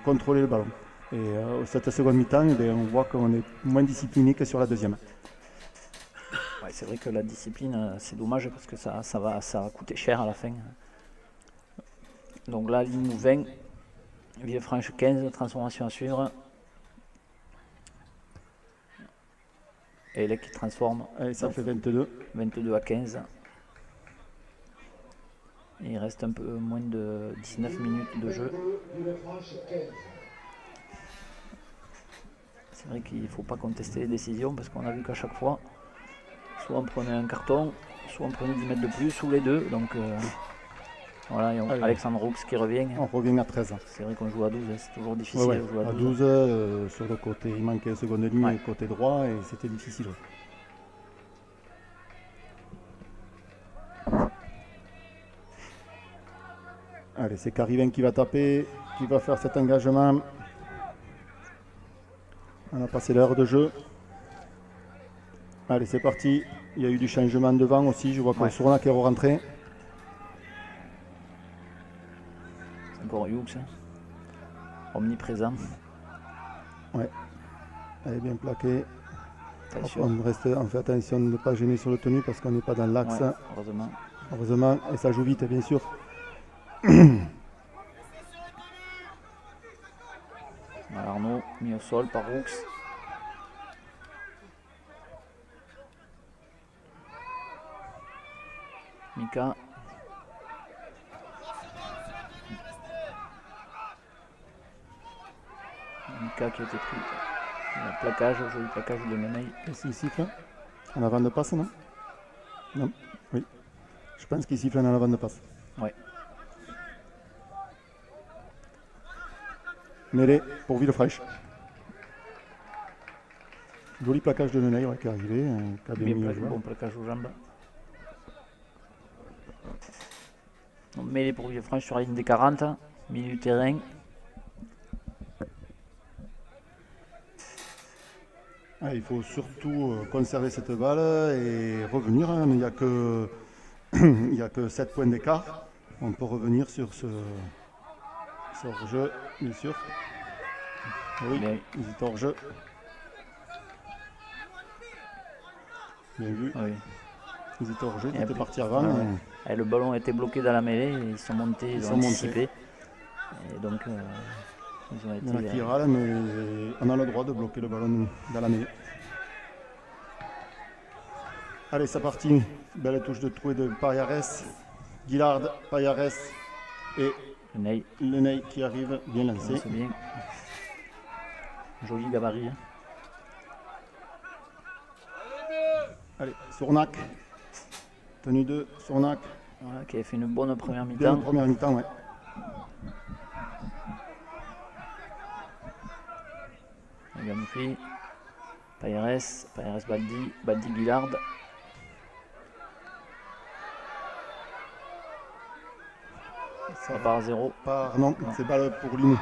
contrôler le ballon. Et cette seconde mi-temps, on voit qu'on est moins discipliné que sur la deuxième. Ouais, c'est vrai que la discipline, c'est dommage parce que ça va coûter cher à la fin. Donc là, Limoux 20, Villefranche 15, transformation à suivre. Et là qui transforme. Allez, ça fait 22. 22 à 15. Et il reste un peu moins de 19 minutes de jeu. C'est vrai qu'il ne faut pas contester les décisions parce qu'on a vu qu'à chaque fois, soit on prenait un carton, soit on prenait 10 mètres de plus, ou les deux. Donc voilà, et Alexandre Roux qui revient. On revient à 13. C'est vrai qu'on joue à 12, c'est toujours difficile de jouer à 12. Sur le côté, il manquait seconde ligne côté droit et c'était difficile. Allez, c'est Carivin qui va taper, qui va faire cet engagement. On a passé l'heure de jeu. Allez, c'est parti. Il y a eu du changement devant aussi. Je vois que Sournac est rentré. C'est encore Hughes. Omniprésent. Ouais. Elle est bien plaquée. On fait attention de ne pas gêner sur le tenue parce qu'on n'est pas dans l'axe. Ouais, heureusement. Et ça joue vite, bien sûr. Arnaud mis au sol par Roux. Mika. Mika qui a été pris. Le plaquage, joli plaquage de Meneil. Qu'est-ce qu'il siffle? En avant de passe, non? Non. Oui. Je pense qu'il siffle en avant de passe. Ouais. Mêlée pour Villefranche. Joli plaquage de Meneil qui est arrivé. Bon plaquage aux jambes. Mêlée pour Villefranche sur la ligne des 40. Milieu du terrain. Il faut surtout conserver cette balle et revenir. Il n'y a que 7 points d'écart. On peut revenir sur C'est hors-jeu, bien sûr. Oui, Bien. ils étaient hors-jeu. Bien vu. Oui. Ils étaient hors-jeu, ils Et étaient puis- partis avant. ouais. Et le ballon était bloqué dans la mêlée, et ils sont montés, ils ont sont montés. anticipé. Et donc, ils ont Il y en a été. qui râlent, mais on a le droit de bloquer le ballon dans la mêlée. Allez, c'est parti. Belle touche de trouée de Payares. Guillard, Payares et Le Ney, Le Ney qui arrive, bien lancé. c'est bien. Joli gabarit. Hein. Allez, Sournac. Tenue 2, Sournac. Voilà, qui a fait une bonne première Bien mi-temps. la première mi-temps, ouais. Gamoufi, Payeres, Baldi, Baldi Guillard. Ça part à 0. Non, c'est balle pour Limoux.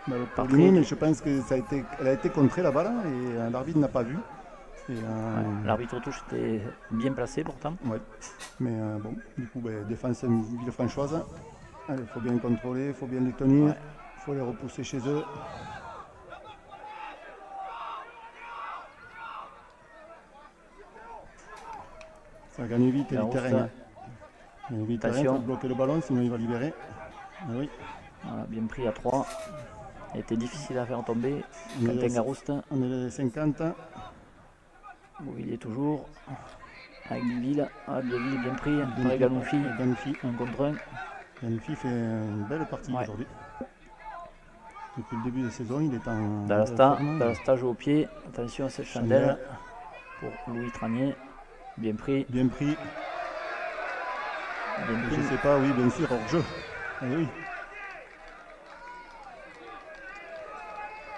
Balle pour Parfait. Limoux, mais je pense qu'elle a été contrée la balle et l'arbitre n'a pas vu. Et, L'arbitre touche était bien placé pourtant. ouais. Mais bon, du coup, défense Villefranchoise. Allez, il faut bien contrôler, il faut bien les tenir, il faut les repousser chez eux. Ça gagne vite La les Rousse, terrains. Il vite terrain, il attention. faut bloquer le ballon, sinon il va libérer. Ah oui. Voilà, bien pris à 3. Il était difficile à faire tomber. On est Quentin Garouste, On est les 50. où il est toujours. Avec Biville. Ah, Biville bien pris. Après Galoufi, Ganoufi. 1 contre 1. Ganoufi fait une belle partie Ouais. aujourd'hui. Depuis le début de saison, il est en. Dalasta joue au pied. Attention à cette chandelle. Pour Louis Tranier. Bien pris. Bien pris. Bien Je pris. sais pas, oui, bien sûr, hors jeu. Ah oui.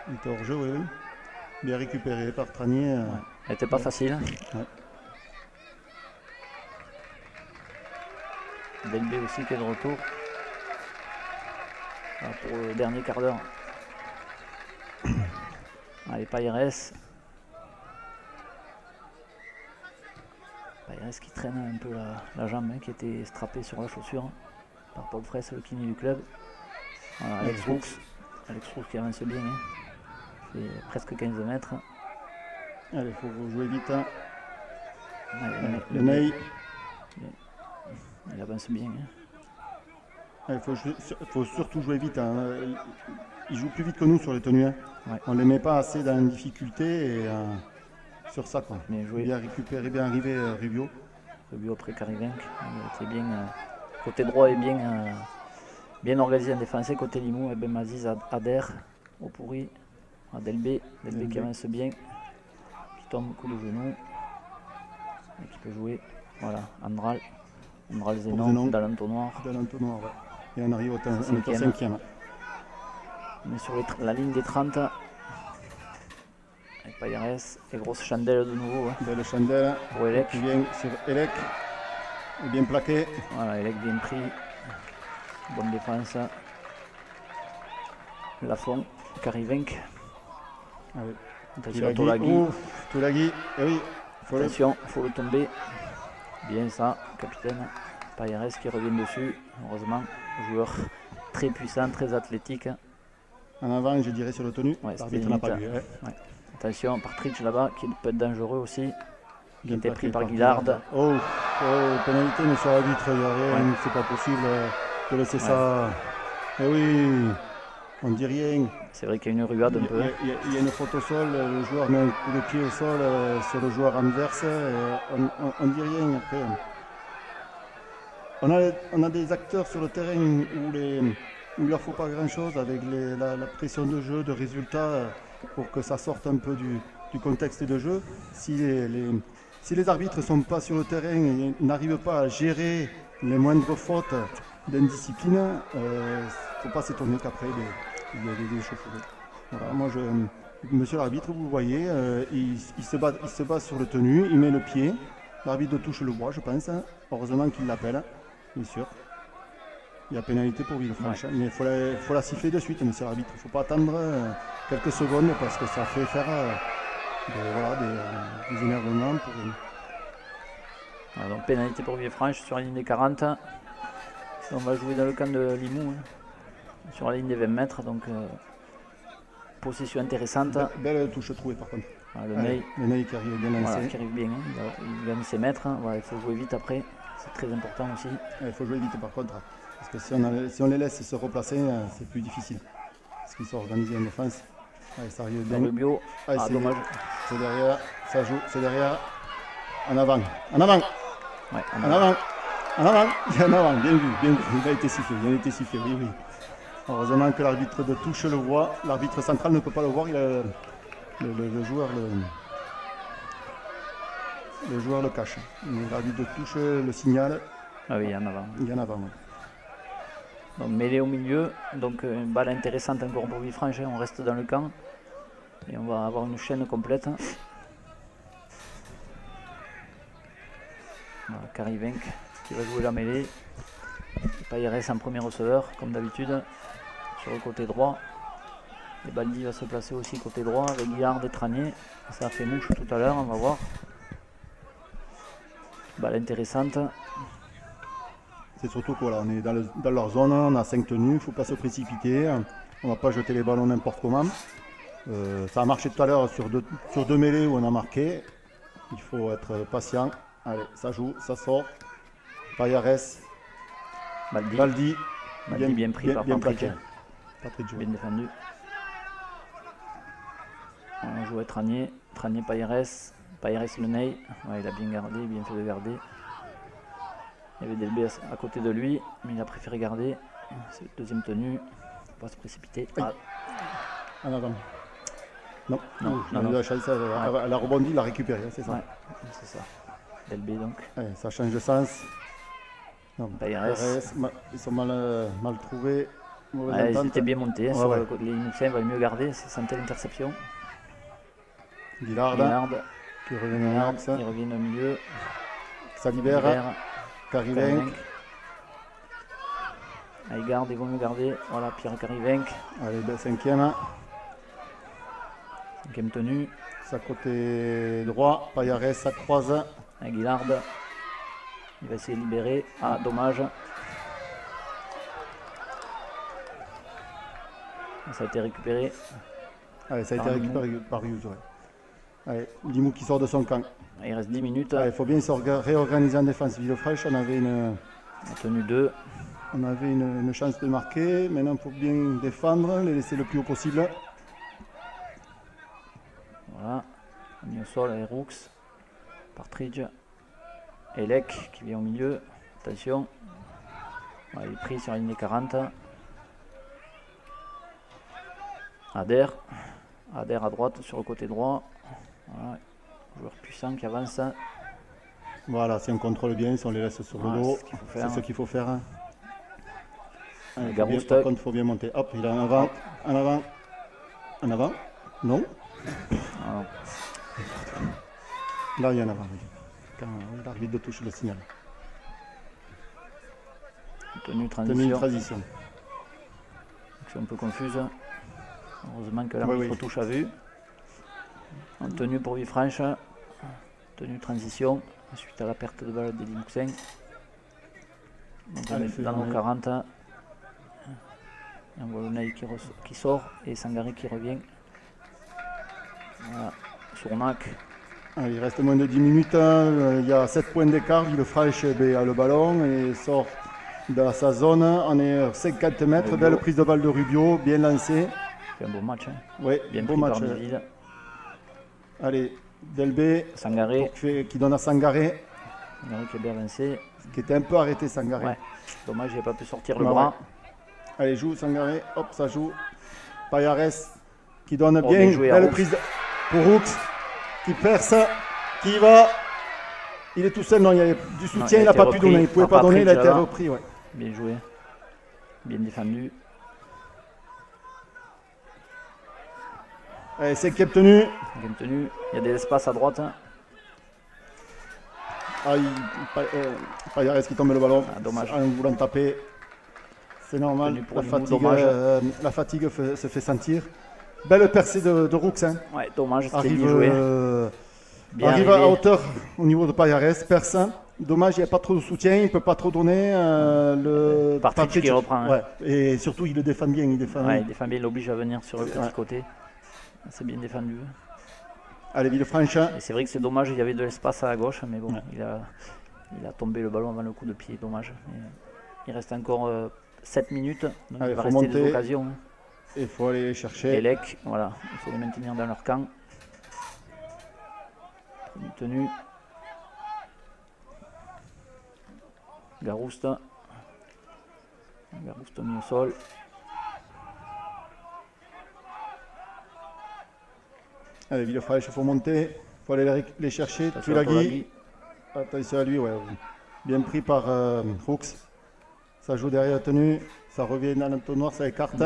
Il était hors jeu, oui, oui. Bien récupéré par Tranier. Elle n'était pas facile. Ouais. Delbé aussi qui est de retour. Voilà, pour le dernier quart d'heure. Allez, Payeres. Payeres qui traîne un peu la jambe, hein, qui était strappée sur la chaussure par Paul Fraisse, le kiné du club. Voilà, Alex Roux. Alex Roux qui avance bien. Hein. Fait presque 15 mètres. Allez, il faut jouer vite. Hein. Allez, Le Ney. Il avance bien. Hein. Il faut surtout jouer vite. Hein. Ils jouent plus vite que nous sur les tenues. Hein. Ouais. On ne les met pas assez dans une difficulté et sur ça. Quoi. Bien joué. Bien récupéré, bien arrivé Rubio. Rubio après Carivenc. Il était bien. Côté droit est bien organisé en défense. Côté Limoux, Ben Maziz adhère au pourri. À Delbé qui avance bien. Qui tombe coup de genou. Et qui peut jouer. Voilà, Andral Zénon dans l'entonnoir. Dans l'entonnoir, ouais. Et on arrive au Cinquième. 5e. On est sur la ligne des 30. Avec Payeres et grosse chandelle de nouveau. Hein, Belle chandelle pour Elec. qui vient sur Elec. Bien plaqué. Voilà, Elec bien pris. Bonne défense. Lafont, Carivenc. Allez. Attention à Tolagui. Tolagui. Eh oui, Attention, il faut le tomber. Bien ça, capitaine. Payeres qui revient dessus. Heureusement, joueur très puissant, très athlétique. En avant, je dirais sur le tenue. Ouais, L'arbitre n'a pas vu. ouais. Attention, Partridge là-bas, qui peut être dangereux aussi. Qui Bien était plaqué pris par Guillard. Oh, pénalité, monsieur l'arbitre, il n'y a rien, c'est pas possible de laisser ça. Eh oui, on dit rien. C'est vrai qu'il y a une ruade un peu. Il y a une faute au sol, le joueur met un coup de pied au sol sur le joueur adverse, on dit rien après. On a des acteurs sur le terrain où il ne leur faut pas grand chose avec la pression de jeu, de résultats, pour que ça sorte un peu du contexte de jeu. Si les arbitres ne sont pas sur le terrain et n'arrivent pas à gérer les moindres fautes d'indiscipline, il ne faut pas s'étonner qu'après il y ait des échauffourées. Voilà, monsieur l'arbitre, vous voyez, il se bat sur le tenue, il met le pied, l'arbitre touche le bois, je pense. Heureusement qu'il l'appelle, bien sûr. Il y a pénalité pour Villefranche, mais il faut la siffler de suite, monsieur l'arbitre. Il ne faut pas attendre quelques secondes parce que ça fait faire des énervements Voilà, donc pénalité pour Villefranche sur la ligne des 40. On va jouer dans le camp de Limoux, sur la ligne des 20 mètres. Donc possession intéressante. Belle touche trouvée par contre. Voilà, le Ney qui arrive bien lancé. Voilà, qui arrive bien, il gagne ses mètres. Voilà, il faut jouer vite après, c'est très important aussi. Il faut jouer vite par contre, parce que si on les laisse se replacer, c'est plus difficile. Parce qu'ils sont organisés en défense. Allez, ça arrive bien. Le bio, c'est dommage. C'est derrière, ça joue, c'est derrière. En avant, en avant, ouais, en avant, en avant, en avant, bien vu, bien vu. Il a été sifflé, oui, oui. Heureusement que l'arbitre de touche le voit, l'arbitre central ne peut pas le voir, il a, le joueur le cache. Mais l'arbitre de touche le signale. Ah oui, en avant. Il y en a avant. Donc mêlée au milieu, donc une balle intéressante encore pour Villefranche, on reste dans le camp et on va avoir une chaîne complète. Voilà, Carivenc qui va jouer la mêlée. Payeres en premier receveur, comme d'habitude, sur le côté droit. Et Baldi va se placer aussi côté droit avec Guillard et Tranier. Ça a fait mouche tout à l'heure, on va voir. Balle intéressante. C'est surtout qu'on est dans leur zone, on a 5 tenues, il ne faut pas se précipiter, on ne va pas jeter les ballons n'importe comment. Ça a marché tout à l'heure sur deux mêlées où on a marqué, il faut être patient. Allez, ça joue, ça sort. Payares, Baldi, bien pris par Patrick. Bien défendu. On joue à Tranier, Payeres, le Ney. Ouais, il a bien gardé, bien fait de garder. Il y avait Delbé à côté de lui, mais il a préféré garder. C'est la deuxième tenue. Il ne faut pas se précipiter. Ah. En avant. Non. Elle a rebondi, il a récupéré, c'est ça. Ouais, c'est ça. Delbé donc. Ouais, ça change de sens. Payeres. Ils sont mal trouvés. Ouais, ils étaient bien montés. Les Moussins valent mieux garder. Ça sentait l'interception. Guillard qui revient au milieu. Ça libère. Carivenc. Ils gardent, ils vont mieux garder. Voilà, Pierre Carivenc. Allez, cinquième. Cinquième tenue. Ça côté droit. Payares, ça croise. Guillard. Il va essayer de libérer. Ah, dommage. Ça a été récupéré. Allez, ça a été récupéré par Hughes. Ouais. Allez, Limoux qui sort de son camp. Il reste 10 minutes. Il faut bien se réorganiser en défense. Villefranche, on avait une tenue 2. On avait une chance de marquer. Maintenant, il faut bien défendre, les laisser le plus haut possible. Voilà. Mis au sol avec Roux. Partridge. Elec qui vient au milieu. Attention. Voilà, il est pris sur la ligne des 40. Ader à droite sur le côté droit. Voilà. Joueur puissant qui avance. Voilà, si on contrôle bien, si on les laisse sur le dos, c'est ce qu'il faut faire. Par contre, il faut bien monter. Hop, il est en avant, en avant, en avant. Non. Ah. Là, il y en a en avant. Quand l'arbitre de touche le signal. Tenue transition. C'est un peu confuse. Heureusement que l'arbitre touche à vue. En tenue pour Villefranche. Tenue transition. Suite à la perte de balle d'Elie Mouxin. Dans nos 40. Et on voit le Ney qui sort et Sangaré qui revient. Voilà. Sournac. Il reste moins de 10 minutes. Il y a 7 points d'écart. Villefranche a le ballon et sort dans sa zone. On est à 50 mètres. Rubio. Belle prise de balle de Rubio, bien lancé. C'est un beau match. Oui, bien beau match. Allez, Delbé Sangaré qui donne à Sangaré. Sangaré qui est bien lancé. Qui était un peu arrêté, Sangaré. Ouais. Dommage, il n'a pas pu sortir le bras. Ouais. Allez, joue Sangaré. Hop, ça joue. Payares qui donne bien. Belle prise pour Roux qui perce, qui va. Il est tout seul, non, il y a du soutien, il n'a pas pu donner. Il ne pouvait pas donner, il a été repris. Ouais. Bien joué. Bien défendu. Allez, cinquième tenue. Il y a des espaces à droite. Payares qui tombe le ballon. Dommage. En voulant taper. C'est normal. La fatigue se fait sentir. Belle percée de Roux. Ouais, dommage, c'était bien joué. Arrive à hauteur au niveau de Payares, perce. Dommage, il n'y a pas trop de soutien, il ne peut pas trop donner. Le Partridge qui reprend. Hein. Ouais. Et surtout, il le défend bien. Il défend bien, il l'oblige à venir sur le petit côté. C'est bien défendu. Allez, Villefranche. Et c'est vrai que c'est dommage, il y avait de l'espace à la gauche, mais bon, il a tombé le ballon avant le coup de pied, dommage. Et il reste encore 7 minutes, donc allez, il va rester des occasions. Il faut aller chercher. Elec, voilà, il faut les maintenir dans leur camp. Tenue. Garouste mis au sol. Allez, Villefranche, il faut monter, il faut aller les chercher. Tulagi. Attention à lui, ouais. Bien pris par Fuchs. Ça joue derrière la tenue, ça revient dans l'entonnoir, ça écarte.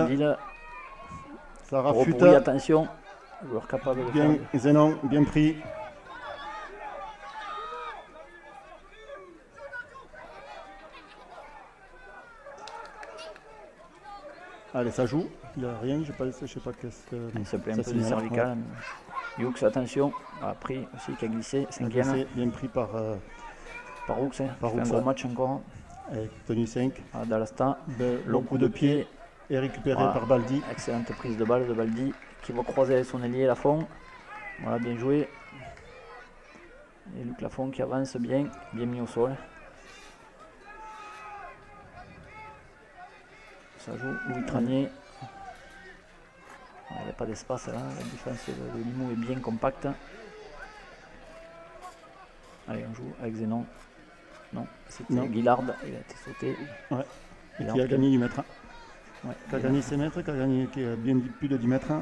Ça rafute. Attention, joueur capable de bien, faire. Zénon, bien pris. Allez, ça joue. Il n'y a rien, je ne sais pas qu'est-ce que. Il se plaît un peu de cervical. Hughes, attention, a pris aussi qui a glissé. Cinquième. Bien pris par Hughes. Il fait un gros match encore. Avec tenue 5. Dalasta. Long coup de pied est récupéré par Baldi. Excellente prise de balle de Baldi qui va croiser avec son ailier Lafont. Voilà, bien joué. Et Luc Lafont qui avance bien mis au sol. Ça joue Louis Tranier. Il n'y a pas d'espace là, la défense de Limoux est bien compacte. Allez, on joue avec Zénon. Non, c'était Guillard, il a été sauté. Ouais. Et qui a gagné 10 mètres. Ouais, qui a gagné 6 mètres, qui a bien plus de 10 mètres.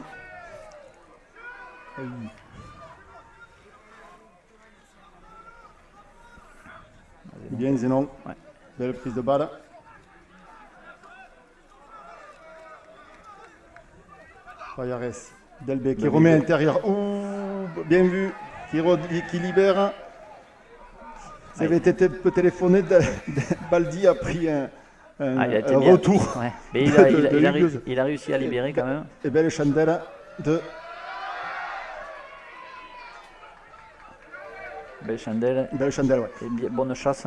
Bien Zénon. Ouais. Belle prise de balle. Payares, Delbé qui remet à l'intérieur. Bien vu, qui libère. Ça avait été peu téléphoné. Baldi a pris un retour. Ouais. Mais il a réussi à libérer quand même. Et belle chandelle de. Belle chandelle. Belle chandelle, ouais. Et bonne chasse.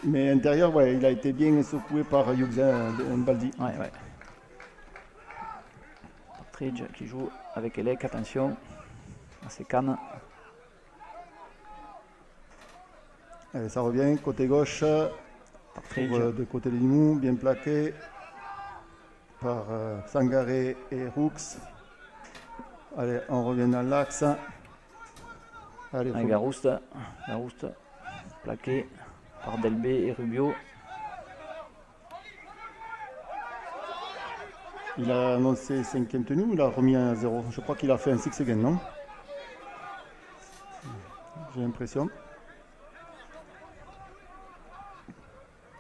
Mais intérieur, ouais, il a été bien secoué par Hughes Baldi. Ouais. Partridge qui joue avec Elec, attention à ses cannes. Allez, ça revient, côté gauche, de côté de Limoux, bien plaqué par Sangaré et Roux. Allez, on revient dans l'axe. Allez, Garouste, plaqué par Delbé et Rubio. Il a annoncé 5e tenue ou il a remis à 0? Je crois qu'il a fait un 6 again, non? J'ai l'impression.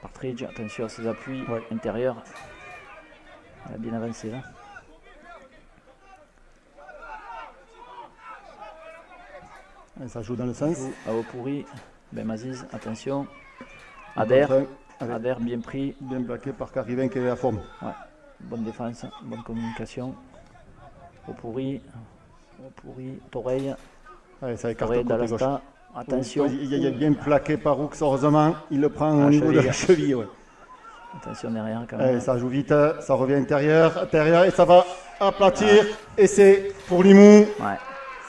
Partridge, attention à ses appuis intérieurs. Il a bien avancé là. Et ça joue dans le sens. Aopouri, Maziz, attention. Ader bien pris. Bien plaqué par Carrivin qui est à la forme. Ouais. Bonne défense, bonne communication. Aopouri, Toreille. Allez, ça écarte Toreille, côté gauche. Attention. Il est bien plaqué par Roux, heureusement. Il le prend au niveau de la cheville. Ouais. Attention derrière quand même. Allez, ça joue vite, ça revient intérieur et ça va aplatir. Et c'est pour Limoux. Ouais.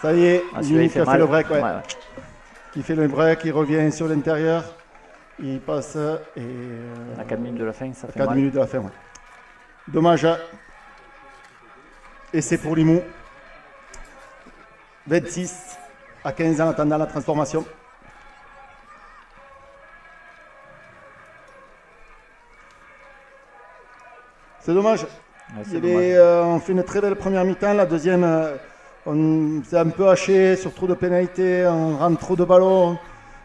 Ça y est, Limoux qui a fait le break. Ouais. Qui fait le break, il revient sur l'intérieur. Il passe et. À 4 minutes de la fin, ça fait 4 mal. minutes de la fin, ouais. Dommage. Et c'est pour Limoux. 26 à 15 ans attendant la transformation. C'est dommage. Ouais, on fait une très belle première mi-temps. La deuxième, on s'est un peu haché sur trop de pénalités. On rentre trop de ballons.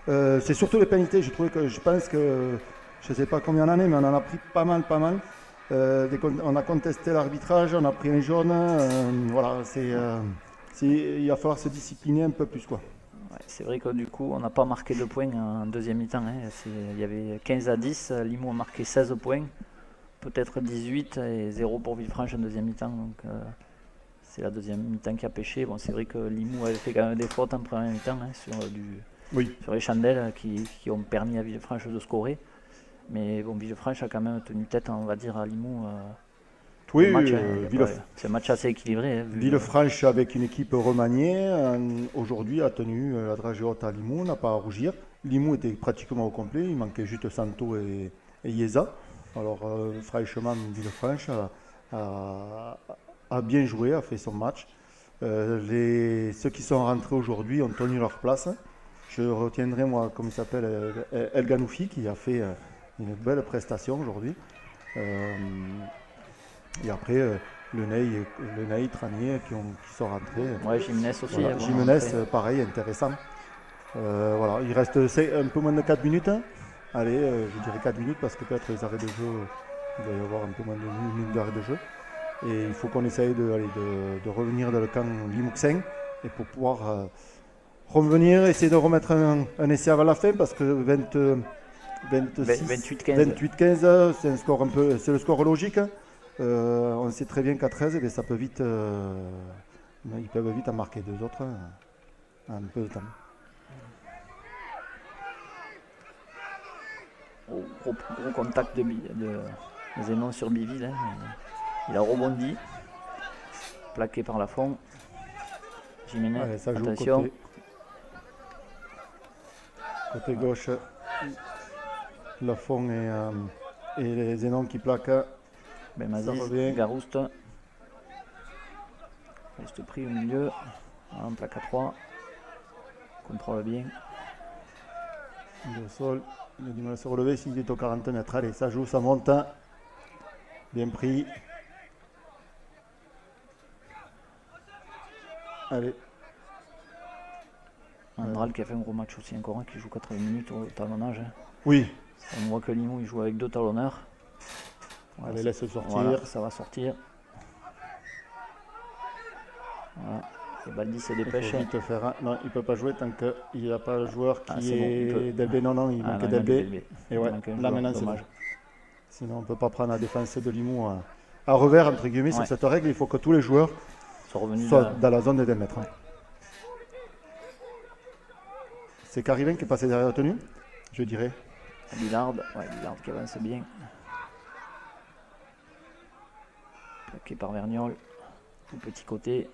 C'est surtout les pénalités. Je pense que, je ne sais pas combien on en est, mais on en a pris pas mal. On a contesté l'arbitrage, on a pris un jaune. Voilà, il va falloir se discipliner un peu plus, quoi. Ouais, c'est vrai que du coup, on n'a pas marqué de points en deuxième mi-temps. Hein. Il y avait 15 à 10, Limoux a marqué 16 points, peut-être 18 et 0 pour Villefranche en deuxième mi-temps. Donc c'est la deuxième mi-temps qui a pêché. Bon, c'est vrai que Limoux avait fait quand même des fautes en première mi-temps, hein, sur Oui. sur les chandelles qui ont permis à Villefranche de scorer. Mais bon, Villefranche a quand même tenu tête, on va dire, à Limoux. Oui, le match, c'est un match assez équilibré. Villefranche, avec une équipe remaniée, aujourd'hui a tenu la dragée haute à Limoux, n'a pas à rougir. Limoux était pratiquement au complet, il manquait juste Santo et Ieza. Alors, franchement, Villefranche a bien joué, a fait son match. Ceux qui sont rentrés aujourd'hui ont tenu leur place. Je retiendrai, moi, comme il s'appelle, El Ganoufi, qui a fait une belle prestation aujourd'hui. Et après, le Ney, Tranier qui sont rentrés. Ouais, Jiménez aussi. Voilà. Jiménez, pareil, intéressant. Voilà, il reste un peu moins de 4 minutes. Allez, je dirais 4 minutes parce que peut-être les arrêts de jeu, il va y avoir un peu moins de minutes d'arrêt de jeu. Et il faut qu'on essaye de revenir dans le camp Limouxin et pour pouvoir revenir, essayer de remettre un essai avant la fin parce que 28-15, c'est un score c'est le score logique. On sait très bien qu'à 13, ça peut vite, ils peuvent vite en marquer 2 autres en un peu de temps. Gros contact de Zénon sur Biville. Hein. Il a rebondi. Plaqué par Lafont. Jiménez, allez, ça joue attention. Côté gauche, Lafont et Zénon qui plaquent. Bemaziz, Garouste. Reste pris au milieu. On plaque à 3. Contrôle bien. Il est au sol. Il a du mal à se relever s'il est au 40 mètres. Allez, ça joue, ça monte. Bien pris. Allez. Andral qui a fait un gros match aussi encore, qui joue 80 minutes au talonnage. Oui. On voit que Limoux il joue avec 2 talonneurs. Voilà, allez, laisse sortir. Voilà, ça va sortir. Voilà. Et Baldi se dépêche. Non, il ne peut pas jouer tant qu'il n'y a pas le joueur qui est bon, Delbé. Non, il manque Delbé. Et ouais, là maintenant c'est dommage. bon. Sinon on ne peut pas prendre la défense de Limoux à revers, entre guillemets, sur cette règle. Il faut que tous les joueurs soient dans la zone des 2 mètres. C'est Carivin qui est passé derrière la tenue, je dirais. Billard qui avance bien. Plaqué par Vergnol. Tout petit côté.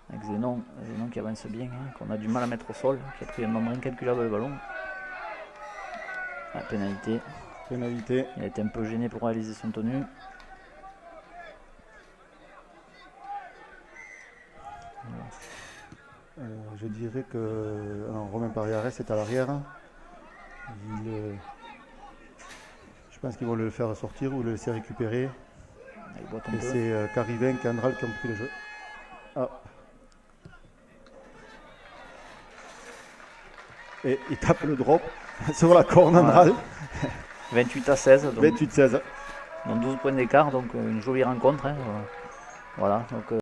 Avec Zénon qui avance bien, hein, qu'on a du mal à mettre au sol, qui a pris un nombre incalculable de ballon. La pénalité. Il a été un peu gêné pour réaliser son tenue. Je dirais que Romain Pariares est à l'arrière. Je pense qu'ils vont le faire sortir ou le laisser récupérer. Et c'est Carivin et Andral qui ont pris le jeu. Ah. Et il tape le drop sur la corne Andral. 28-16. 28-16. Donc 12 points d'écart, donc une jolie rencontre. Hein. Voilà. Donc,